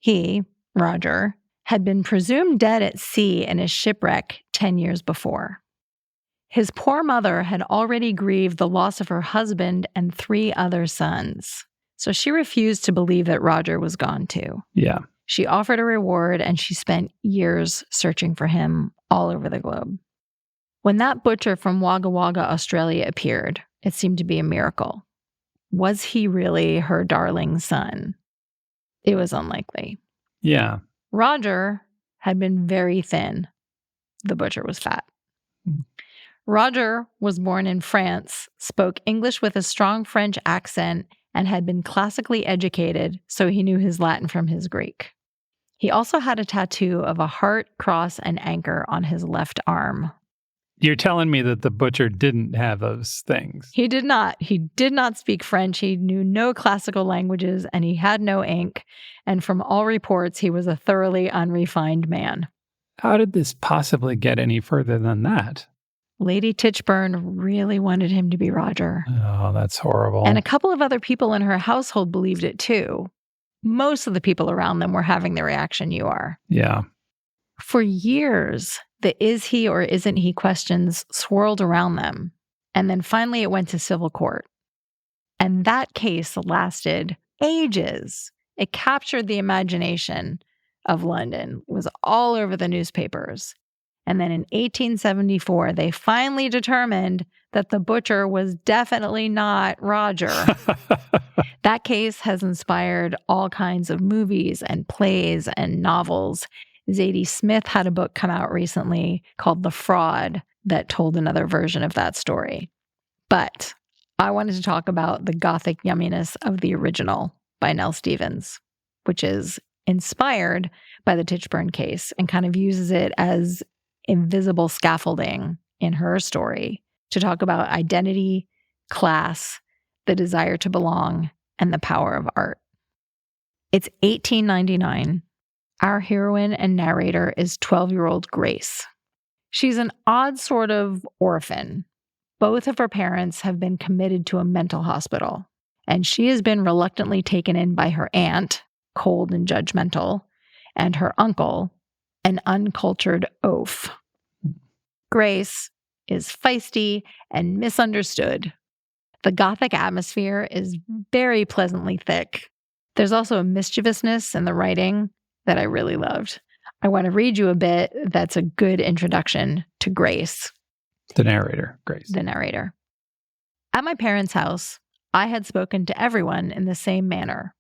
He, Roger, had been presumed dead at sea in a shipwreck 10 years before. His poor mother had already grieved the loss of her husband and 3 other sons, So she refused to believe that Roger was gone too. Yeah. She offered a reward, and she spent years searching for him all over the globe. When that butcher from Wagga Wagga, Australia appeared, it seemed to be a miracle. Was he really her darling son? It was unlikely. Yeah. Roger had been very thin. The butcher was fat. Roger was born in France, spoke English with a strong French accent, and had been classically educated, so he knew his Latin from his Greek. He also had a tattoo of a heart, cross, and anchor on his left arm. You're telling me that the butcher didn't have those things? He did not. He did not speak French. He knew no classical languages, and he had no ink. And from all reports, he was a thoroughly unrefined man. How did this possibly get any further than that? Lady Tichborne really wanted him to be Roger. Oh, that's horrible. And a couple of other people in her household believed it too. Most of the people around them were having the reaction you are. Yeah. For years, the is he or isn't he questions swirled around them. And then finally it went to civil court. And that case lasted ages. It captured the imagination of London. It was all over the newspapers. And then in 1874, they finally determined that the butcher was definitely not Roger. That case has inspired all kinds of movies and plays and novels. Zadie Smith had a book come out recently called The Fraud that told another version of that story. But I wanted to talk about the Gothic yumminess of the original by Nell Stevens, which is inspired by the Tichborne case and kind of uses it as invisible scaffolding in her story to talk about identity, class, the desire to belong, and the power of art. It's 1899. Our heroine and narrator is 12-year-old Grace. She's an odd sort of orphan. Both of her parents have been committed to a mental hospital, and she has been reluctantly taken in by her aunt, cold and judgmental, and her uncle, an uncultured oaf. Grace is feisty and misunderstood. The Gothic atmosphere is very pleasantly thick. There's also a mischievousness in the writing that I really loved. I want to read you a bit that's a good introduction to Grace. The narrator, Grace. The narrator. At my parents' house, I had spoken to everyone in the same manner.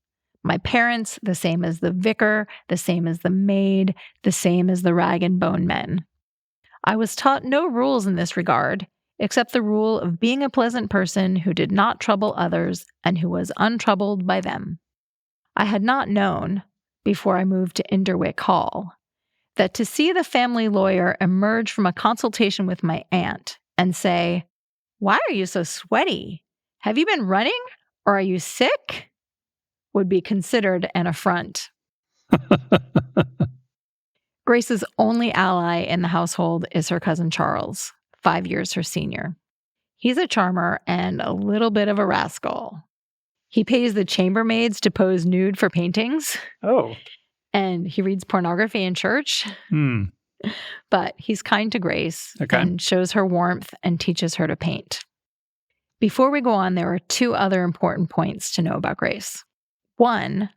My parents, the same as the vicar, the same as the maid, the same as the rag and bone men. I was taught no rules in this regard, except the rule of being a pleasant person who did not trouble others and who was untroubled by them. I had not known, before I moved to Inderwick Hall, that to see the family lawyer emerge from a consultation with my aunt and say, "Why are you so sweaty? Have you been running, or are you sick?" would be considered an affront. Grace's only ally in the household is her cousin Charles, 5 years her senior. He's a charmer and a little bit of a rascal. He pays the chambermaids to pose nude for paintings. Oh. And he reads pornography in church. But he's kind to Grace and shows her warmth and teaches her to paint. Before we go on, there are two other important points to know about Grace. One,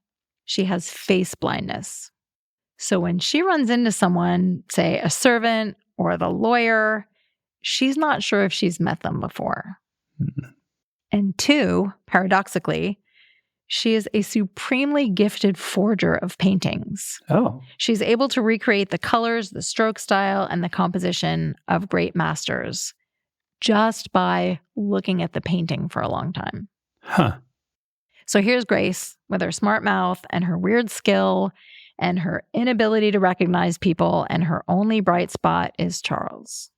she has face blindness. So when she runs into someone, say a servant or the lawyer, she's not sure if she's met them before. And two, paradoxically, she is a supremely gifted forger of paintings. Oh. She's able to recreate the colors, the stroke style, and the composition of great masters just by looking at the painting for a long time. Huh. So here's Grace with her smart mouth and her weird skill and her inability to recognize people, and her only bright spot is Charles.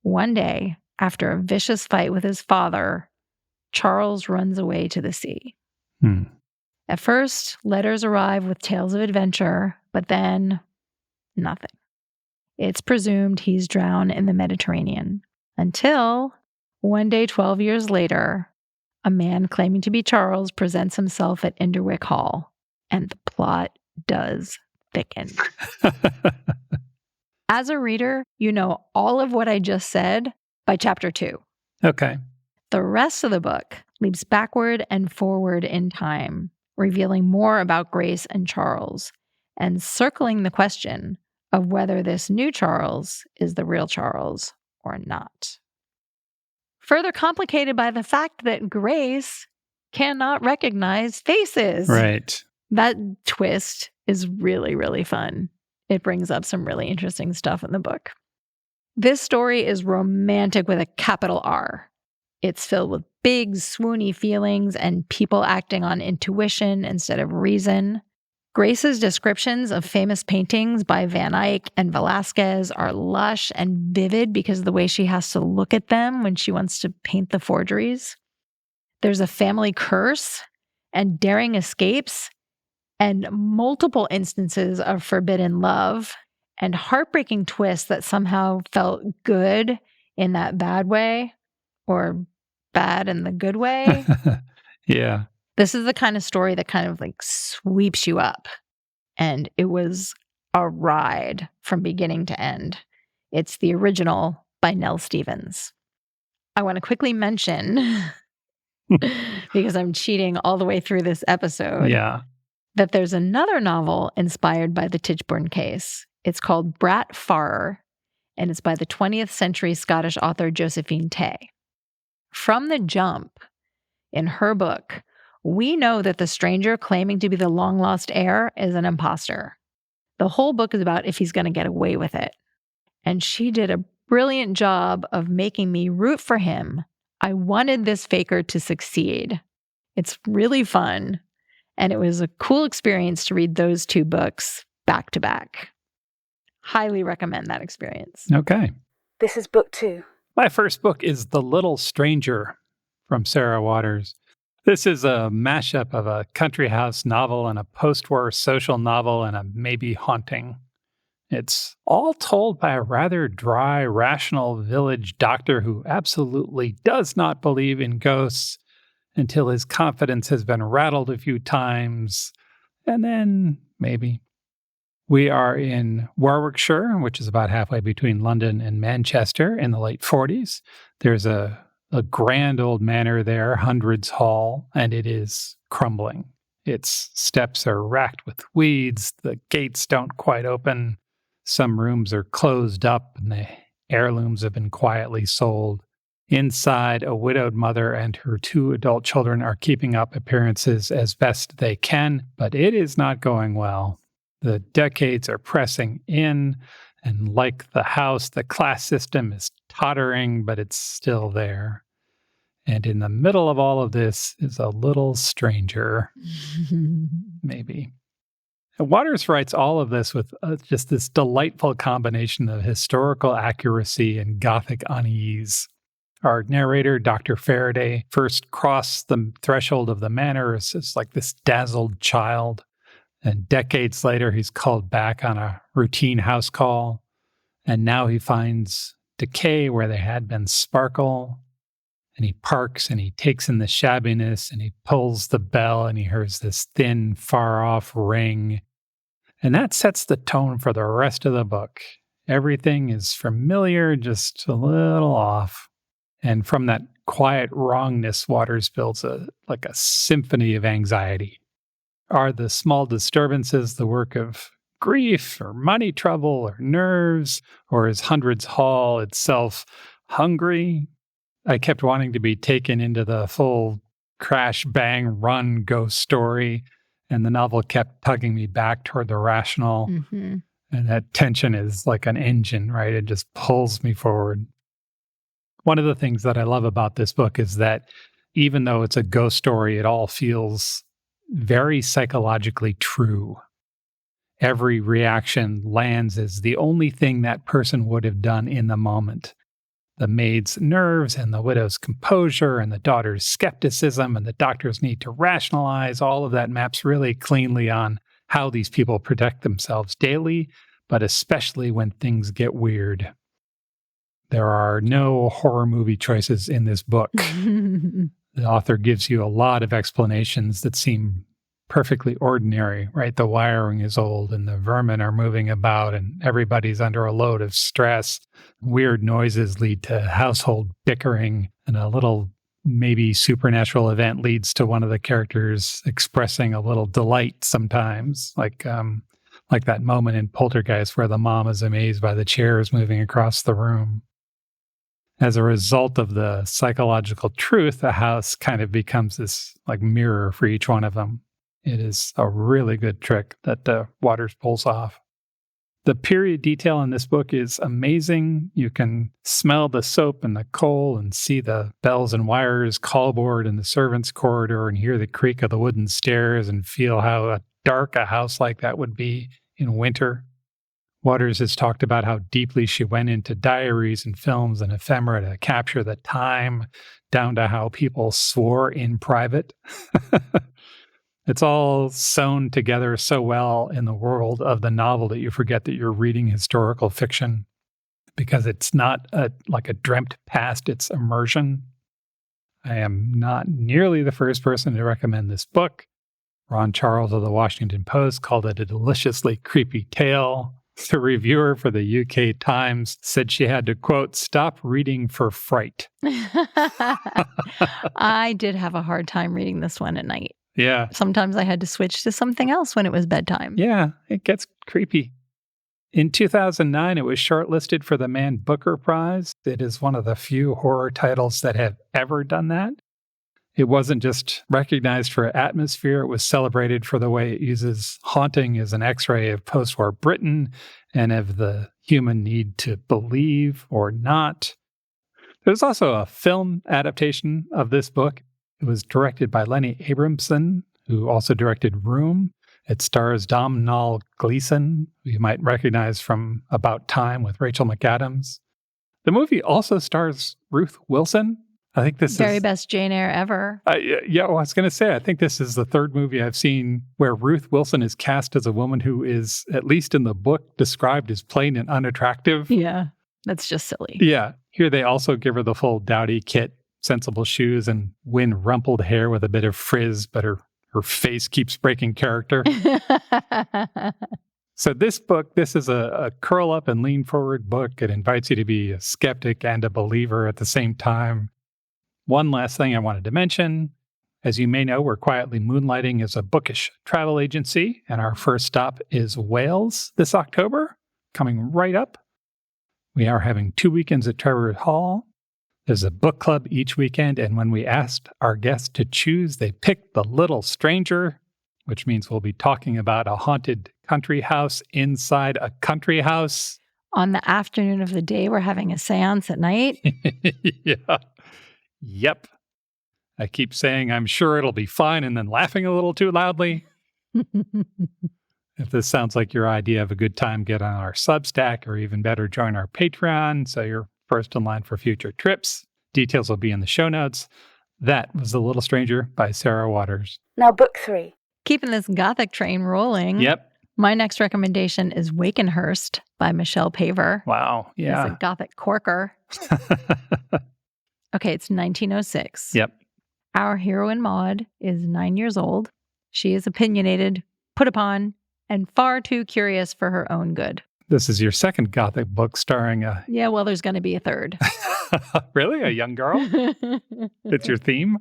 One day, after a vicious fight with his father, Charles runs away to the sea. At first, letters arrive with tales of adventure, but then nothing. It's presumed he's drowned in the Mediterranean until one day 12 years later, a man claiming to be Charles presents himself at Inderwick Hall, and the plot does thicken. As a reader, you know all of what I just said by chapter 2. Okay. The rest of the book leaps backward and forward in time, revealing more about Grace and Charles, and circling the question of whether this new Charles is the real Charles or not. Further complicated by the fact that Grace cannot recognize faces. Right. That twist is really, really fun. It brings up some really interesting stuff in the book. This story is romantic with a capital R. It's filled with big, swoony feelings and people acting on intuition instead of reason. Grace's descriptions of famous paintings by Van Eyck and Velázquez are lush and vivid because of the way she has to look at them when she wants to paint the forgeries. There's a family curse and daring escapes and multiple instances of forbidden love and heartbreaking twists that somehow felt good in that bad way or bad in the good way. Yeah. This is the kind of story that kind of like sweeps you up. And it was a ride from beginning to end. It's the original by Nell Stevens. I want to quickly mention, because I'm cheating all the way through this episode, that there's another novel inspired by the Tichborne case. It's called Brat Farrer, and it's by the 20th century Scottish author Josephine Tay. From the jump, in her book, we know that the stranger claiming to be the long-lost heir is an imposter. The whole book is about if he's going to get away with it. And she did a brilliant job of making me root for him. I wanted this faker to succeed. It's really fun. And it was a cool experience to read those two books back to back. Highly recommend that experience. Okay. This is book 2. My first book is The Little Stranger from Sarah Waters. This is a mashup of a country house novel and a post-war social novel and a maybe haunting. It's all told by a rather dry, rational village doctor who absolutely does not believe in ghosts until his confidence has been rattled a few times, and then maybe. We are in Warwickshire, which is about halfway between London and Manchester in the late 40s. There's a grand old manor there, Hundreds Hall, and it is crumbling. Its steps are racked with weeds. The gates don't quite open. Some rooms are closed up, and the heirlooms have been quietly sold. Inside, a widowed mother and her 2 adult children are keeping up appearances as best they can, but it is not going well. The decades are pressing in, and like the house, the class system is tottering, but it's still there. And in the middle of all of this is a little stranger, maybe. And Waters writes all of this with just this delightful combination of historical accuracy and Gothic unease. Our narrator, Dr. Faraday, first crossed the threshold of the manor as like this dazzled child. And decades later, he's called back on a routine house call. And now he finds decay where there had been sparkle. And he parks and he takes in the shabbiness and he pulls the bell and he hears this thin, far-off ring. And that sets the tone for the rest of the book. Everything is familiar, just a little off. And from that quiet wrongness, Waters builds a symphony of anxiety. Are the small disturbances the work of grief or money trouble or nerves, or is Hundreds Hall itself hungry? I kept wanting to be taken into the full crash, bang, run, ghost story, and the novel kept tugging me back toward the rational. Mm-hmm. And that tension is like an engine, right? It just pulls me forward. One of the things that I love about this book is that even though it's a ghost story, it all feels very psychologically true. Every reaction lands as the only thing that person would have done in the moment. The maid's nerves and the widow's composure and the daughter's skepticism and the doctor's need to rationalize, all of that maps really cleanly on how these people protect themselves daily, but especially when things get weird. There are no horror movie choices in this book. The author gives you a lot of explanations that seem perfectly ordinary, right? The wiring is old and the vermin are moving about and everybody's under a load of stress. Weird noises lead to household bickering and a little maybe supernatural event leads to one of the characters expressing a little delight sometimes, like that moment in Poltergeist where the mom is amazed by the chairs moving across the room. As a result of the psychological truth, the house kind of becomes this like mirror for each one of them. It is a really good trick that Waters pulls off. The period detail in this book is amazing. You can smell the soap and the coal and see the bells and wires, callboard in the servants' corridor, and hear the creak of the wooden stairs and feel how dark a house like that would be in winter. Waters has talked about how deeply she went into diaries and films and ephemera to capture the time, down to how people swore in private. It's all sewn together so well in the world of the novel that you forget that you're reading historical fiction, because it's not like a dreamt past, it's immersion. I am not nearly the first person to recommend this book. Ron Charles of the Washington Post called it a deliciously creepy tale. The reviewer for the UK Times said she had to, quote, stop reading for fright. I did have a hard time reading this one at night. Yeah. Sometimes I had to switch to something else when it was bedtime. Yeah, it gets creepy. In 2009, it was shortlisted for the Man Booker Prize. It is one of the few horror titles that have ever done that. It wasn't just recognized for atmosphere, it was celebrated for the way it uses haunting as an x-ray of post-war Britain and of the human need to believe or not. There's also a film adaptation of this book. It was directed by Lenny Abramson, who also directed Room. It stars Domhnall Gleeson, who you might recognize from About Time with Rachel McAdams. The movie also stars Ruth Wilson. I think this Very is... best Jane Eyre ever. Yeah, well, I was going to say, I think this is the third movie I've seen where Ruth Wilson is cast as a woman who is, at least in the book, described as plain and unattractive. Yeah, that's just silly. Yeah. Here they also give her the full dowdy kit, sensible shoes, and wind-rumpled hair with a bit of frizz, but her face keeps breaking character. So this is a curl-up and lean-forward book. It invites you to be a skeptic and a believer at the same time. One last thing I wanted to mention. As you may know, we're quietly moonlighting as a bookish travel agency, and our first stop is Wales this October, coming right up. We are having 2 weekends at Trevor Hall. There's a book club each weekend, and when we asked our guests to choose, they picked The Little Stranger, which means we'll be talking about a haunted country house inside a country house. On the afternoon of the day, we're having a seance at night. Yeah. Yep. I keep saying I'm sure it'll be fine and then laughing a little too loudly. If this sounds like your idea of a good time, get on our Substack, or even better, join our Patreon so you're first in line for future trips. Details will be in the show notes. That was The Little Stranger by Sarah Waters. Now, book 3. Keeping this Gothic train rolling. Yep. My next recommendation is Wakenhurst by Michelle Paver. Wow. Yeah. It's a Gothic corker. Okay, it's 1906. Yep. Our heroine Maud is 9 years old. She is opinionated, put upon, and far too curious for her own good. This is your second Gothic book starring a... Yeah, well, there's going to be a third. Really? A young girl? It's your theme?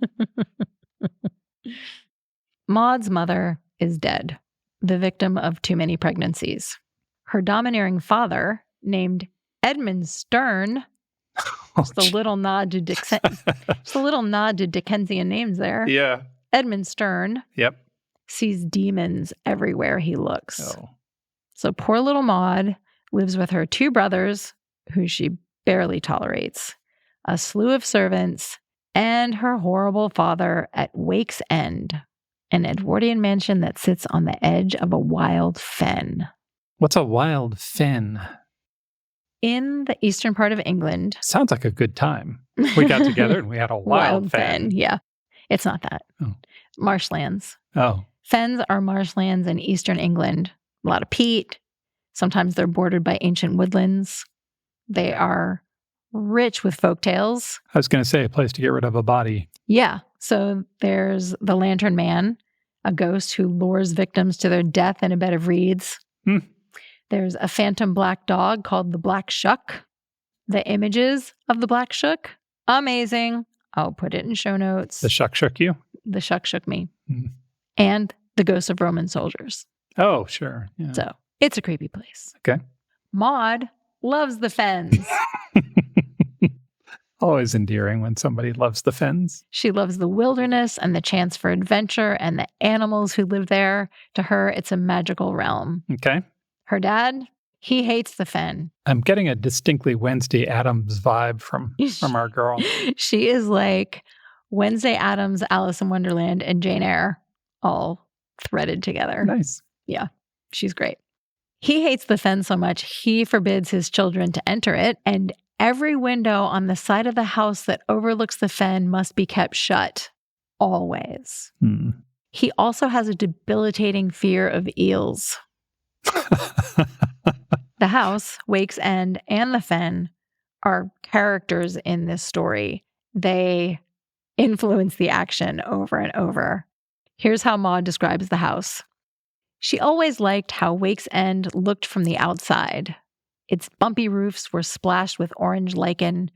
Maud's mother is dead, the victim of too many pregnancies. Her domineering father, named Edmund Stern, just a little nod to Dickensian names there. Yeah. Edmund Stern. Yep. Sees demons everywhere he looks. Oh. So poor little Maud lives with her 2 brothers, who she barely tolerates, a slew of servants, and her horrible father at Wake's End, an Edwardian mansion that sits on the edge of a wild fen. What's a wild fen? In the eastern part of England. Sounds like a good time. We got together and we had a wild fen. Yeah. It's not that. Oh. Marshlands. Oh. Fens are marshlands in eastern England. A lot of peat. Sometimes they're bordered by ancient woodlands. They are rich with folktales. I was going to say a place to get rid of a body. Yeah. So there's the Lantern Man, a ghost who lures victims to their death in a bed of reeds. There's a phantom black dog called the Black Shuck. The images of the Black Shuck, amazing. I'll put it in show notes. The shuck shook you? The shuck shook me. Mm. And the ghosts of Roman soldiers. Oh, sure. Yeah. So it's a creepy place. Okay. Maud loves the fens. Always endearing when somebody loves the fens. She loves the wilderness and the chance for adventure and the animals who live there. To her, it's a magical realm. Okay. Her dad, he hates the fen. I'm getting a distinctly Wednesday Addams vibe from our girl. She is like Wednesday Addams, Alice in Wonderland, and Jane Eyre all threaded together. Nice. Yeah, she's great. He hates the fen so much, he forbids his children to enter it, and every window on the side of the house that overlooks the fen must be kept shut, always. Hmm. He also has a debilitating fear of eels. The house, Wake's End, and the fen are characters in this story. They influence the action over and over. Here's how Maud describes the house. She always liked how Wake's End looked from the outside. Its bumpy roofs were splashed with orange lichen,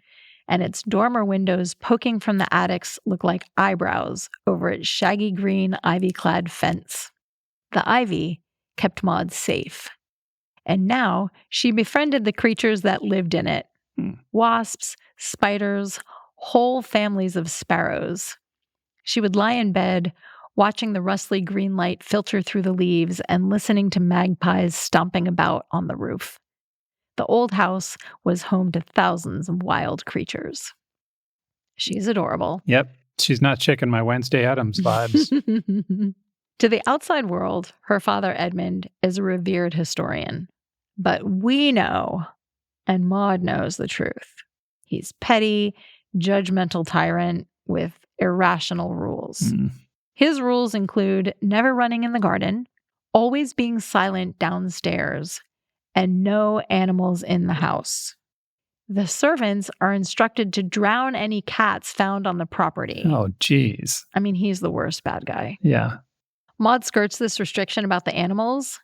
and its dormer windows poking from the attics looked like eyebrows over its shaggy green ivy-clad fence. The ivy kept Maud safe. And now she befriended the creatures that lived in it. Wasps, spiders, whole families of sparrows. She would lie in bed, watching the rustly green light filter through the leaves and listening to magpies stomping about on the roof. The old house was home to thousands of wild creatures. She's adorable. Yep. She's not shaking my Wednesday Addams vibes. To the outside world, her father Edmund is a revered historian. But we know, and Maud knows the truth. He's petty, judgmental tyrant with irrational rules. Mm. His rules include never running in the garden, always being silent downstairs, and no animals in the house. The servants are instructed to drown any cats found on the property. Oh, geez. I mean, he's the worst bad guy. Yeah. Maud skirts this restriction about the animals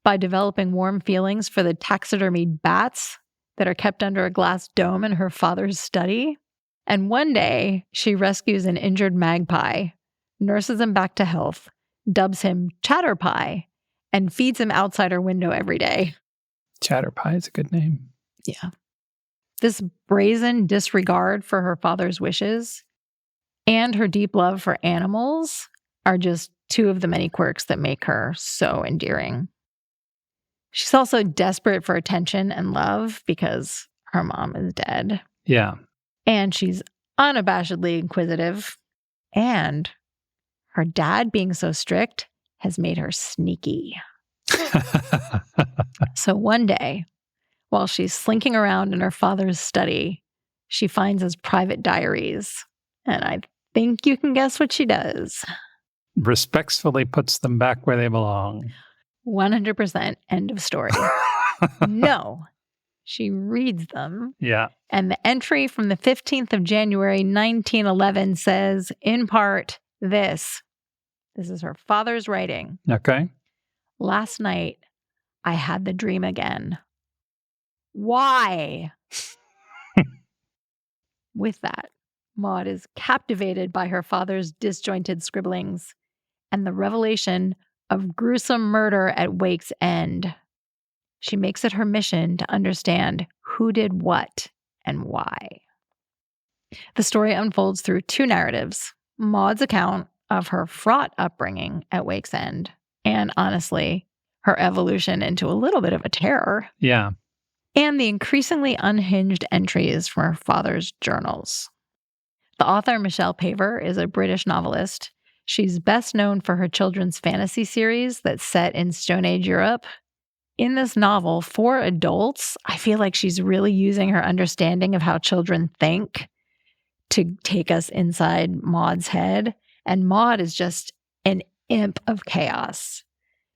by developing warm feelings for the taxidermied bats that are kept under a glass dome in her father's study. And one day, she rescues an injured magpie, nurses him back to health, dubs him Chatterpie, and feeds him outside her window every day. Chatterpie is a good name. Yeah. This brazen disregard for her father's wishes and her deep love for animals are just two of the many quirks that make her so endearing. She's also desperate for attention and love because her mom is dead. Yeah. And she's unabashedly inquisitive. And her dad being so strict has made her sneaky. So one day, while she's slinking around in her father's study, she finds his private diaries. And I think you can guess what she does. Respectfully puts them back where they belong. 100% end of story. No, she reads them. Yeah. And the entry from the 15th of January, 1911 says, in part, this. This is her father's writing. Okay. Last night, I had the dream again. Why? With that, Maud is captivated by her father's disjointed scribblings and the revelation of gruesome murder at Wake's End. She makes it her mission to understand who did what and why. The story unfolds through two narratives: Maud's account of her fraught upbringing at Wake's End, and honestly, her evolution into a little bit of a terror. Yeah. And the increasingly unhinged entries from her father's journals. The author, Michelle Paver, is a British novelist. She's best known for her children's fantasy series that's set in Stone Age Europe. In this novel, for adults, I feel like she's really using her understanding of how children think to take us inside Maud's head. And Maud is just an imp of chaos.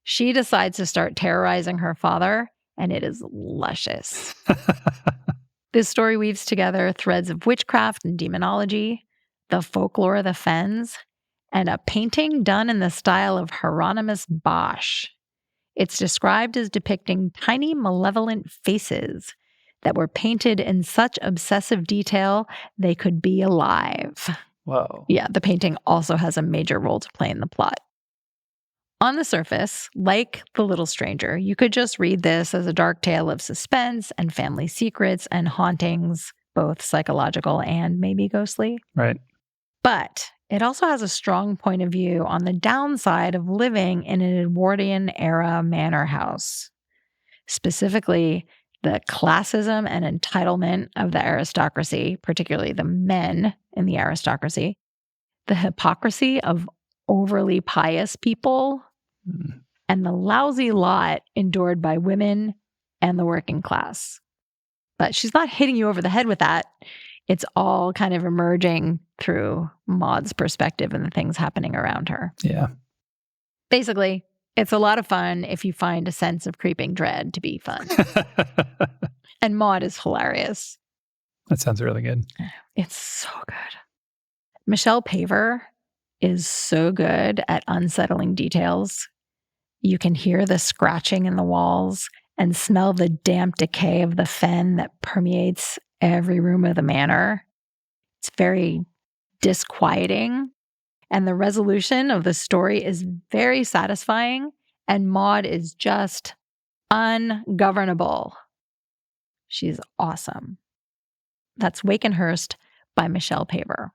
She decides to start terrorizing her father, and it is luscious. This story weaves together threads of witchcraft and demonology, the folklore of the fens, and a painting done in the style of Hieronymus Bosch. It's described as depicting tiny malevolent faces that were painted in such obsessive detail they could be alive. Whoa. Yeah, the painting also has a major role to play in the plot. On the surface, like The Little Stranger, you could just read this as a dark tale of suspense and family secrets and hauntings, both psychological and maybe ghostly. Right. But it also has a strong point of view on the downside of living in an Edwardian-era manor house. Specifically, the classism and entitlement of the aristocracy, particularly the men in the aristocracy, the hypocrisy of overly pious people, and the lousy lot endured by women and the working class. But she's not hitting you over the head with that. It's all kind of emerging through Maud's perspective and the things happening around her. Yeah. Basically, it's a lot of fun if you find a sense of creeping dread to be fun. And Maud is hilarious. That sounds really good. It's so good. Michelle Paver is so good at unsettling details. You can hear the scratching in the walls and smell the damp decay of the fen that permeates every room of the manor. It's very disquieting. And the resolution of the story is very satisfying. And Maud is just ungovernable. She's awesome. That's Wakenhurst by Michelle Paver.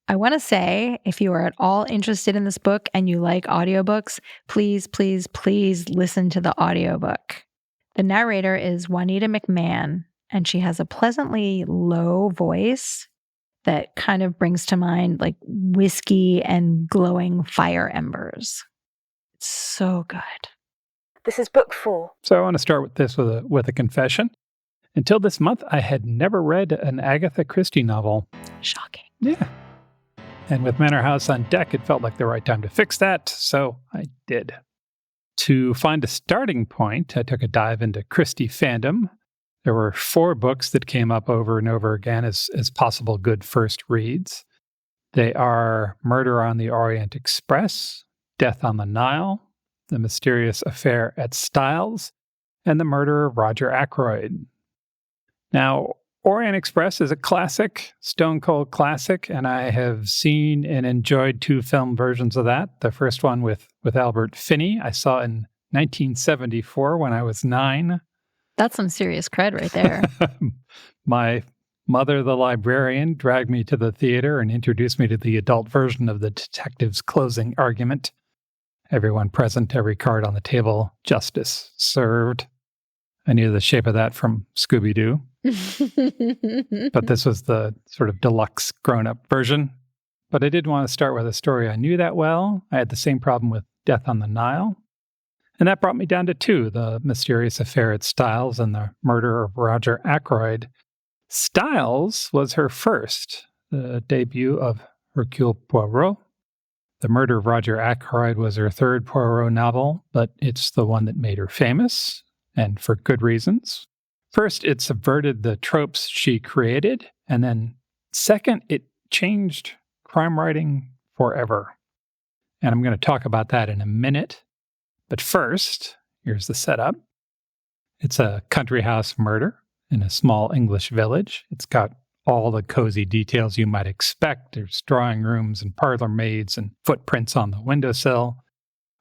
I want to say, if you are at all interested in this book and you like audiobooks, please, please, please listen to the audiobook. The narrator is Juanita McMahon, and she has a pleasantly low voice that kind of brings to mind like whiskey and glowing fire embers. It's so good. This is book 4. So I want to start with this with a confession. Until this month, I had never read an Agatha Christie novel. Shocking. Yeah. And with Manor House on deck, it felt like the right time to fix that, so I did. To find a starting point, I took a dive into Christie fandom. There were 4 books that came up over and over again as possible good first reads. They are Murder on the Orient Express, Death on the Nile, The Mysterious Affair at Styles, and The Murder of Roger Ackroyd. Now, Orient Express is a classic, stone cold classic, and I have seen and enjoyed 2 film versions of that. The first one with Albert Finney, I saw in 1974 when I was 9. That's some serious cred right there. My mother, the librarian, dragged me to the theater and introduced me to the adult version of the detective's closing argument. Everyone present, every card on the table, justice served. I knew the shape of that from Scooby-Doo. But this was the sort of deluxe grown-up version. But I did want to start with a story I knew that well. I had the same problem with Death on the Nile. And that brought me down to 2, The Mysterious Affair at Styles and The Murder of Roger Ackroyd. Styles was her first, the debut of Hercule Poirot. The Murder of Roger Ackroyd was her 3rd Poirot novel, but it's the one that made her famous, and for good reasons. First, it subverted the tropes she created, and then second, it changed crime writing forever. And I'm going to talk about that in a minute. But first, here's the setup. It's a country house murder in a small English village. It's got all the cozy details you might expect. There's drawing rooms and parlor maids and footprints on the windowsill.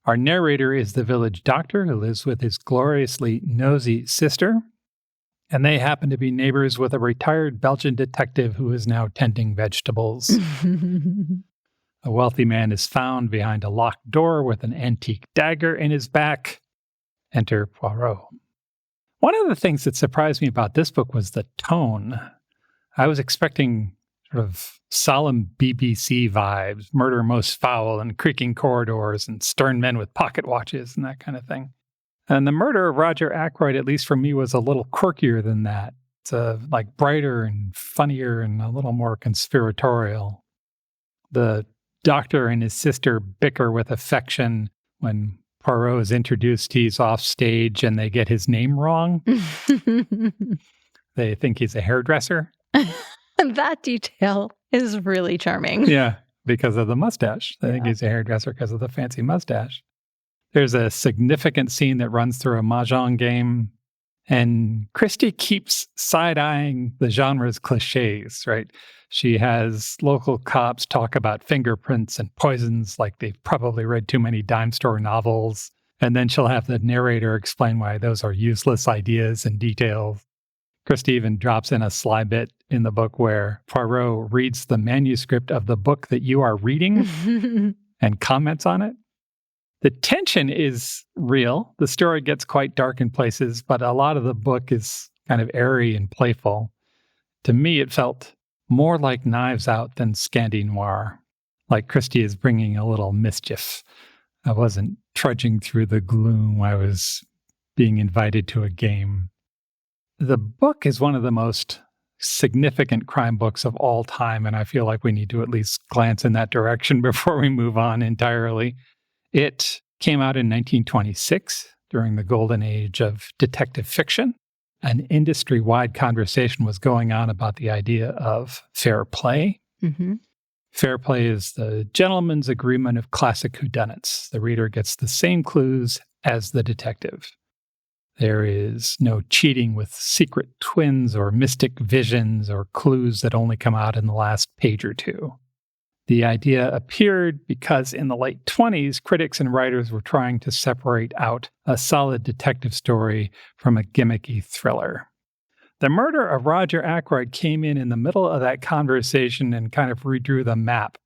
Our narrator is the village doctor who lives with his gloriously nosy sister. And they happen to be neighbors with a retired Belgian detective who is now tending vegetables. A wealthy man is found behind a locked door with an antique dagger in his back. Enter Poirot. One of the things that surprised me about this book was the tone. I was expecting sort of solemn BBC vibes, murder most foul and creaking corridors and stern men with pocket watches and that kind of thing. And The Murder of Roger Ackroyd, at least for me, was a little quirkier than that. It's like brighter and funnier and a little more conspiratorial. The doctor and his sister bicker with affection. When Poirot is introduced, he's off stage and they get his name wrong. They think he's a hairdresser. That detail is really charming. Yeah, because of the mustache. They think he's a hairdresser because of the fancy mustache. There's a significant scene that runs through a mahjong game. And Christie keeps side-eyeing the genre's cliches, right? She has local cops talk about fingerprints and poisons like they've probably read too many dime store novels. And then she'll have the narrator explain why those are useless ideas and details. Christie even drops in a sly bit in the book where Poirot reads the manuscript of the book that you are reading and comments on it. The tension is real. The story gets quite dark in places, but a lot of the book is kind of airy and playful. To me, it felt more like Knives Out than Scandi Noir, like Christie is bringing a little mischief. I wasn't trudging through the gloom. I was being invited to a game. The book is one of the most significant crime books of all time, and I feel like we need to at least glance in that direction before we move on entirely. It came out in 1926 during the golden age of detective fiction. An industry-wide conversation was going on about the idea of fair play. Mm-hmm. Fair play is the gentleman's agreement of classic whodunits. The reader gets the same clues as the detective. There is no cheating with secret twins or mystic visions or clues that only come out in the last page or two. The idea appeared because in the late 1920s, critics and writers were trying to separate out a solid detective story from a gimmicky thriller. The Murder of Roger Ackroyd came in the middle of that conversation and kind of redrew the map.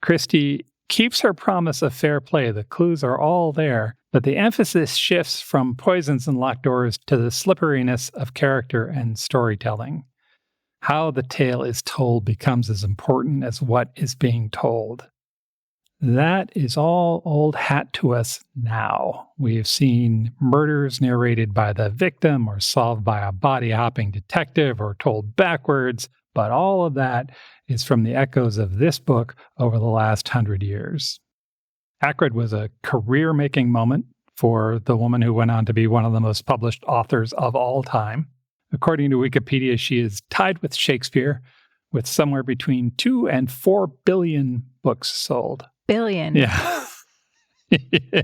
Christie keeps her promise of fair play. The clues are all there, but the emphasis shifts from poisons and locked doors to the slipperiness of character and storytelling. How the tale is told becomes as important as what is being told. That is all old hat to us now. We've seen murders narrated by the victim or solved by a body-hopping detective or told backwards, but all of that is from the echoes of this book over the last 100 years. Ackroyd was a career-making moment for the woman who went on to be one of the most published authors of all time. According to Wikipedia, she is tied with Shakespeare with somewhere between 2 and 4 billion books sold. Billion. Yeah. Yeah.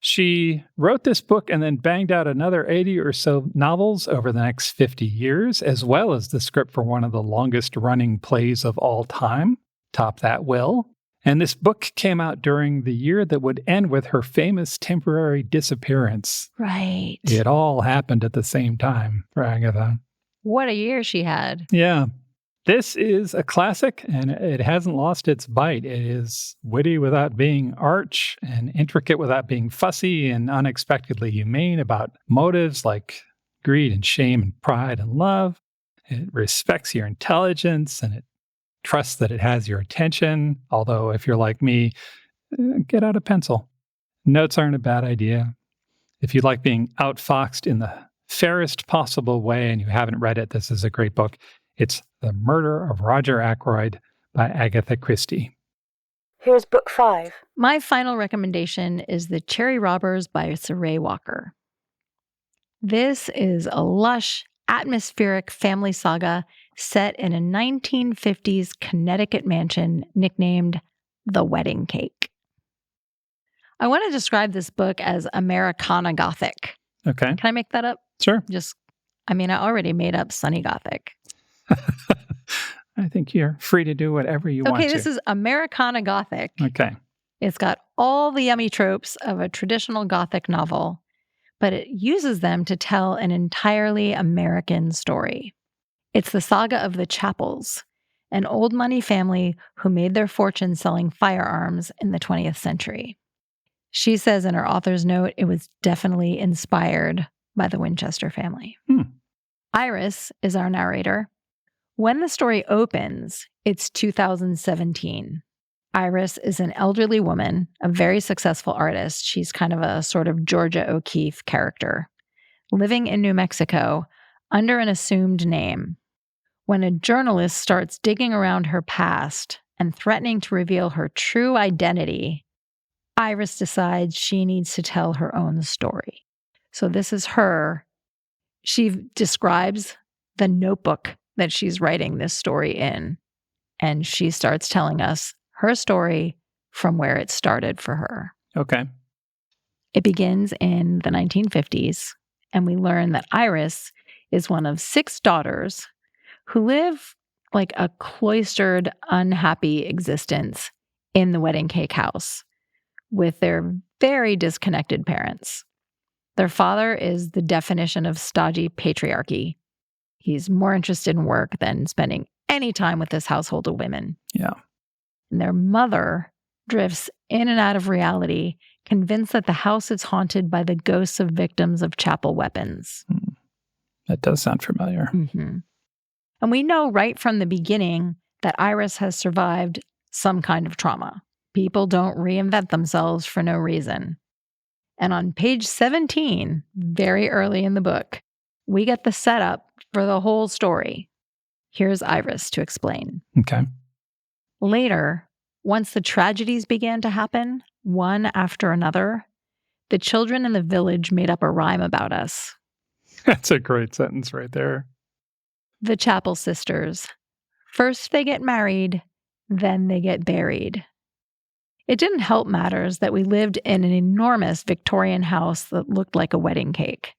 She wrote this book and then banged out another 80 or so novels over the next 50 years, as well as the script for one of the longest-running plays of all time, Top That Will. And this book came out during the year that would end with her famous temporary disappearance. Right. It all happened at the same time for Agatha. What a year she had. Yeah. This is a classic, and it hasn't lost its bite. It is witty without being arch, and intricate without being fussy, and unexpectedly humane about motives like greed and shame and pride and love. It respects your intelligence, and it trusts that it has your attention. Although, if you're like me, get out a pencil. Notes aren't a bad idea. If you like being outfoxed in the fairest possible way and you haven't read it, this is a great book. It's The Murder of Roger Ackroyd by Agatha Christie. Here's book 5. My final recommendation is The Cherry Robbers by Saray Walker. This is a lush, atmospheric family saga set in a 1950s Connecticut mansion nicknamed The Wedding Cake. I want to describe this book as Americana Gothic. Okay. Can I make that up? Sure. I already made up Sunny Gothic. I think you're free to do whatever you want to. Okay, this is Americana Gothic. Okay. It's got all the yummy tropes of a traditional Gothic novel, but it uses them to tell an entirely American story. It's the saga of the Chappells, an old money family who made their fortune selling firearms in the 20th century. She says in her author's note it was definitely inspired by the Winchester family. Iris is our narrator. When the story opens, it's 2017. Iris is an elderly woman, a very successful artist. She's kind of a sort of Georgia O'Keeffe character, living in New Mexico under an assumed name. When a journalist starts digging around her past and threatening to reveal her true identity, Iris decides she needs to tell her own story. So this is her. She describes the notebook that she's writing this story in, and she starts telling us her story from where it started for her. Okay. It begins in the 1950s, and we learn that Iris is one of 6 daughters who live like a cloistered, unhappy existence in the wedding cake house with their very disconnected parents. Their father is the definition of stodgy patriarchy. He's more interested in work than spending any time with this household of women. Yeah. And their mother drifts in and out of reality, convinced that the house is haunted by the ghosts of victims of chapel weapons. That does sound familiar. Mm-hmm. And we know right from the beginning that Iris has survived some kind of trauma. People don't reinvent themselves for no reason. And on page 17, very early in the book, we get the setup for the whole story. Here's Iris to explain. Okay. Later, once the tragedies began to happen, one after another, the children in the village made up a rhyme about us. That's a great sentence right there. The Chapel sisters. First they get married, then they get buried. It didn't help matters that we lived in an enormous Victorian house that looked like a wedding cake.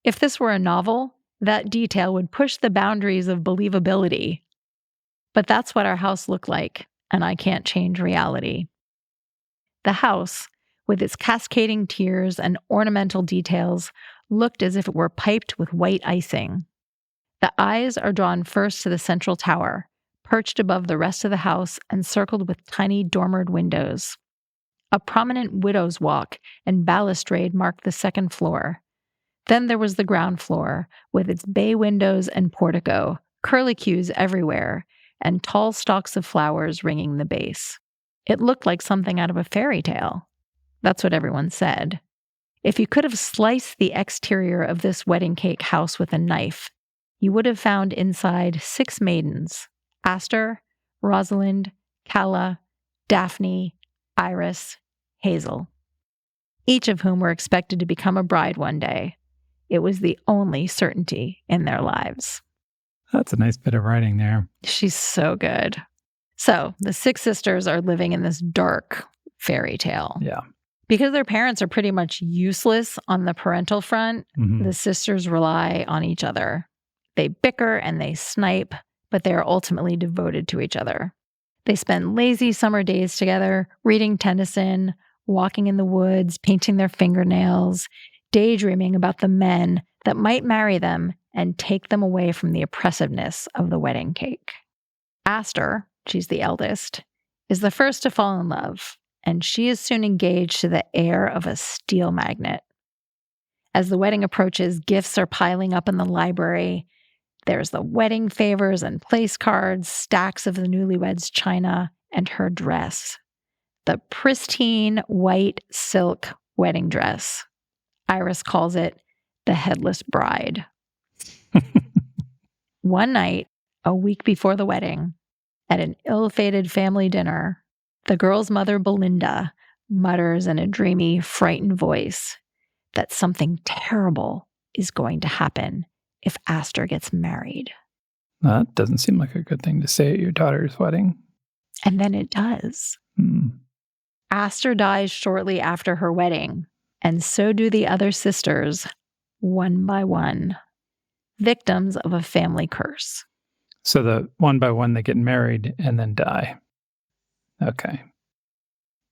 If this were a novel, that detail would push the boundaries of believability. But that's what our house looked like, and I can't change reality. The house, with its cascading tiers and ornamental details, looked as if it were piped with white icing. The eyes are drawn first to the central tower, perched above the rest of the house and circled with tiny dormered windows. A prominent widow's walk and balustrade marked the second floor. Then there was the ground floor, with its bay windows and portico, curlicues everywhere, and tall stalks of flowers ringing the base. It looked like something out of a fairy tale. That's what everyone said. If you could have sliced the exterior of this wedding cake house with a knife, you would have found inside 6 maidens: Aster, Rosalind, Calla, Daphne, Iris, Hazel, each of whom were expected to become a bride one day. It was the only certainty in their lives. That's a nice bit of writing there. She's so good. So the 6 sisters are living in this dark fairy tale. Yeah. Because their parents are pretty much useless on the parental front, the sisters rely on each other. They bicker and they snipe, but they are ultimately devoted to each other. They spend lazy summer days together, reading Tennyson, walking in the woods, painting their fingernails, daydreaming about the men that might marry them and take them away from the oppressiveness of the wedding cake. Aster, she's the eldest, is the first to fall in love, and she is soon engaged to the heir of a steel magnate. As the wedding approaches, gifts are piling up in the library. There's the wedding favors and place cards, stacks of the newlyweds' china, and her dress. The pristine white silk wedding dress. Iris calls it the headless bride. One night, a week before the wedding, at an ill-fated family dinner, the girl's mother, Belinda, mutters in a dreamy, frightened voice that something terrible is going to happen if Aster gets married. That doesn't seem like a good thing to say at your daughter's wedding. And then it does. Aster dies shortly after her wedding, and so do the other sisters, one by one, victims of a family curse. So the one by one they get married and then die. Okay.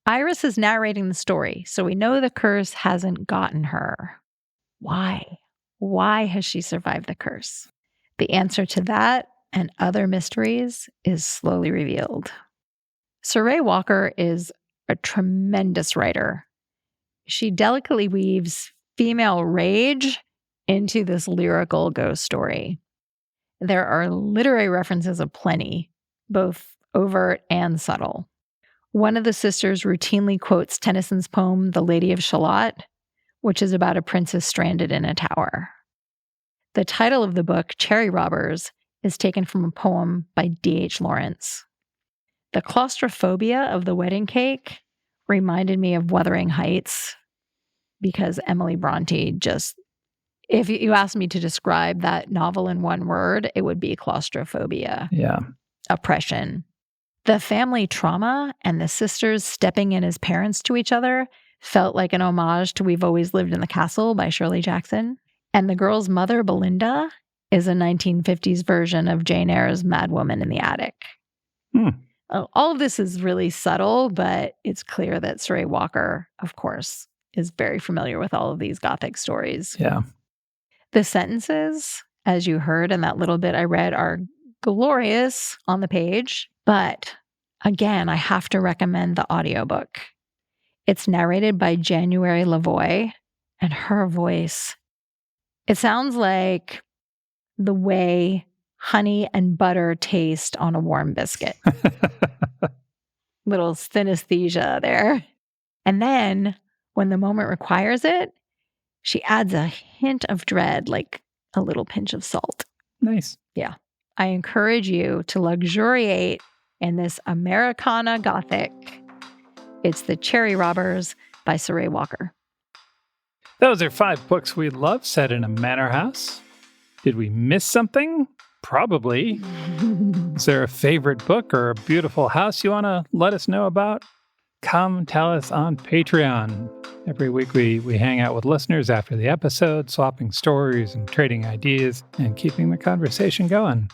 Iris is narrating the story, so we know the curse hasn't gotten her. Why? Why has she survived the curse? The answer to that and other mysteries is slowly revealed. Saray Walker is a tremendous writer. She delicately weaves female rage into this lyrical ghost story. There are literary references aplenty, both overt and subtle. One of the sisters routinely quotes Tennyson's poem, The Lady of Shalott, which is about a princess stranded in a tower. The title of the book, Cherry Robbers, is taken from a poem by D.H. Lawrence. The claustrophobia of the wedding cake reminded me of Wuthering Heights, because Emily Brontë just, if you asked me to describe that novel in one word, it would be claustrophobia. Yeah. Oppression. The family trauma and the sisters stepping in as parents to each other felt like an homage to We've Always Lived in the Castle by Shirley Jackson. And the girl's mother, Belinda, is a 1950s version of Jane Eyre's Madwoman in the Attic. All of this is really subtle, but it's clear that Saray Walker, of course, is very familiar with all of these Gothic stories. Yeah. The sentences, as you heard in that little bit I read, are glorious on the page. But again, I have to recommend the audiobook. It's narrated by January Lavoie, and her voice, it sounds like the way honey and butter taste on a warm biscuit. Little synesthesia there. And then when the moment requires it, she adds a hint of dread, like a little pinch of salt. Nice. Yeah. I encourage you to luxuriate in this Americana Gothic. It's The Cherry Robbers by Saray Walker. Those are 5 books we love set in a manor house. Did we miss something? Probably. Is there a favorite book or a beautiful house you want to let us know about? Come tell us on Patreon. Every week we hang out with listeners after the episode, swapping stories and trading ideas and keeping the conversation going.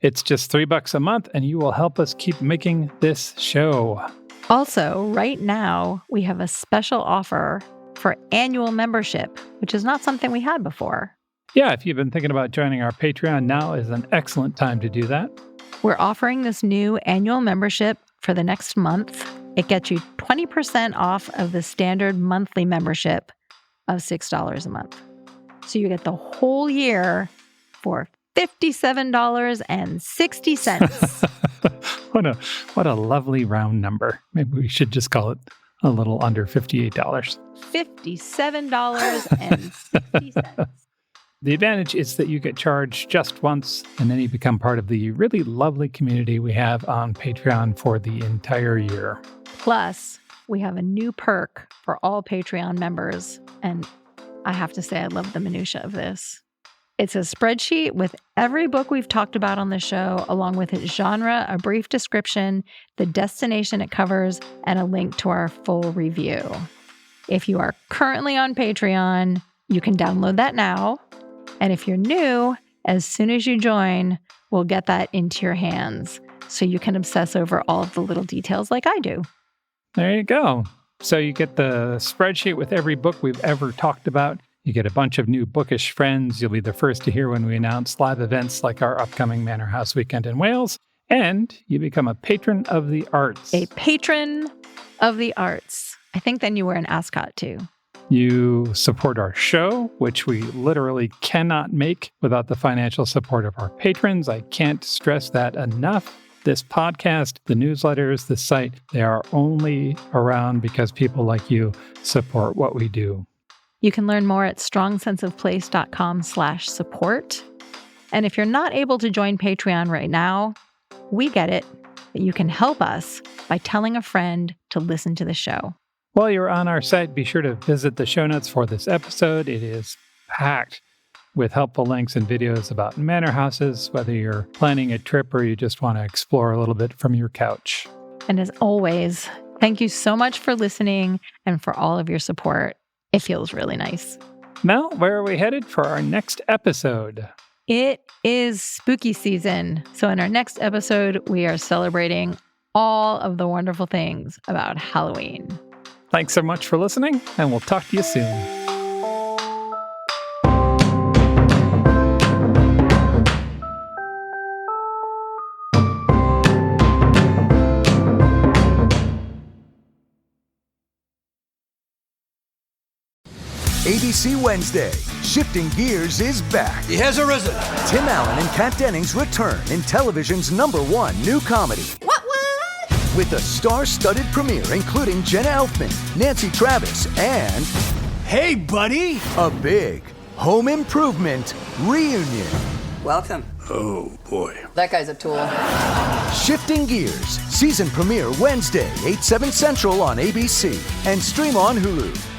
It's just $3 a month and you will help us keep making this show. Also, right now, we have a special offer for annual membership, which is not something we had before. Yeah, if you've been thinking about joining our Patreon, now is an excellent time to do that. We're offering this new annual membership for the next month. It gets you 20% off of the standard monthly membership of $6 a month. So you get the whole year for $57.60. What a lovely round number. Maybe we should just call it a little under $58. $57.60. The advantage is that you get charged just once, and then you become part of the really lovely community we have on Patreon for the entire year. Plus, we have a new perk for all Patreon members, and I have to say I love the minutia of this. It's a spreadsheet with every book we've talked about on the show, along with its genre, a brief description, the destination it covers, and a link to our full review. If you are currently on Patreon, you can download that now. And if you're new, as soon as you join, we'll get that into your hands so you can obsess over all of the little details like I do. There you go. So you get the spreadsheet with every book we've ever talked about. You get a bunch of new bookish friends. You'll be the first to hear when we announce live events like our upcoming Manor House weekend in Wales. And you become a patron of the arts. A patron of the arts. I think then you wear an ascot too. You support our show, which we literally cannot make without the financial support of our patrons. I can't stress that enough. This podcast, the newsletters, the site, they are only around because people like you support what we do. You can learn more at strongsenseofplace.com/support. And if you're not able to join Patreon right now, we get it, but you can help us by telling a friend to listen to the show. While you're on our site, be sure to visit the show notes for this episode. It is packed with helpful links and videos about manor houses, whether you're planning a trip or you just want to explore a little bit from your couch. And as always, thank you so much for listening and for all of your support. It feels really nice. Mel, where are we headed for our next episode? It is spooky season. So in our next episode, we are celebrating all of the wonderful things about Halloween. Thanks so much for listening, and we'll talk to you soon. ABC Wednesday, Shifting Gears is back. He has arisen. Tim Allen and Kat Dennings return in television's #1 new comedy. What? With a star-studded premiere including Jenna Elfman, Nancy Travis, and... Hey, buddy! a big home improvement reunion. Welcome. Oh, boy. That guy's a tool. Shifting Gears, season premiere Wednesday, 8/7 Central on ABC, and stream on Hulu.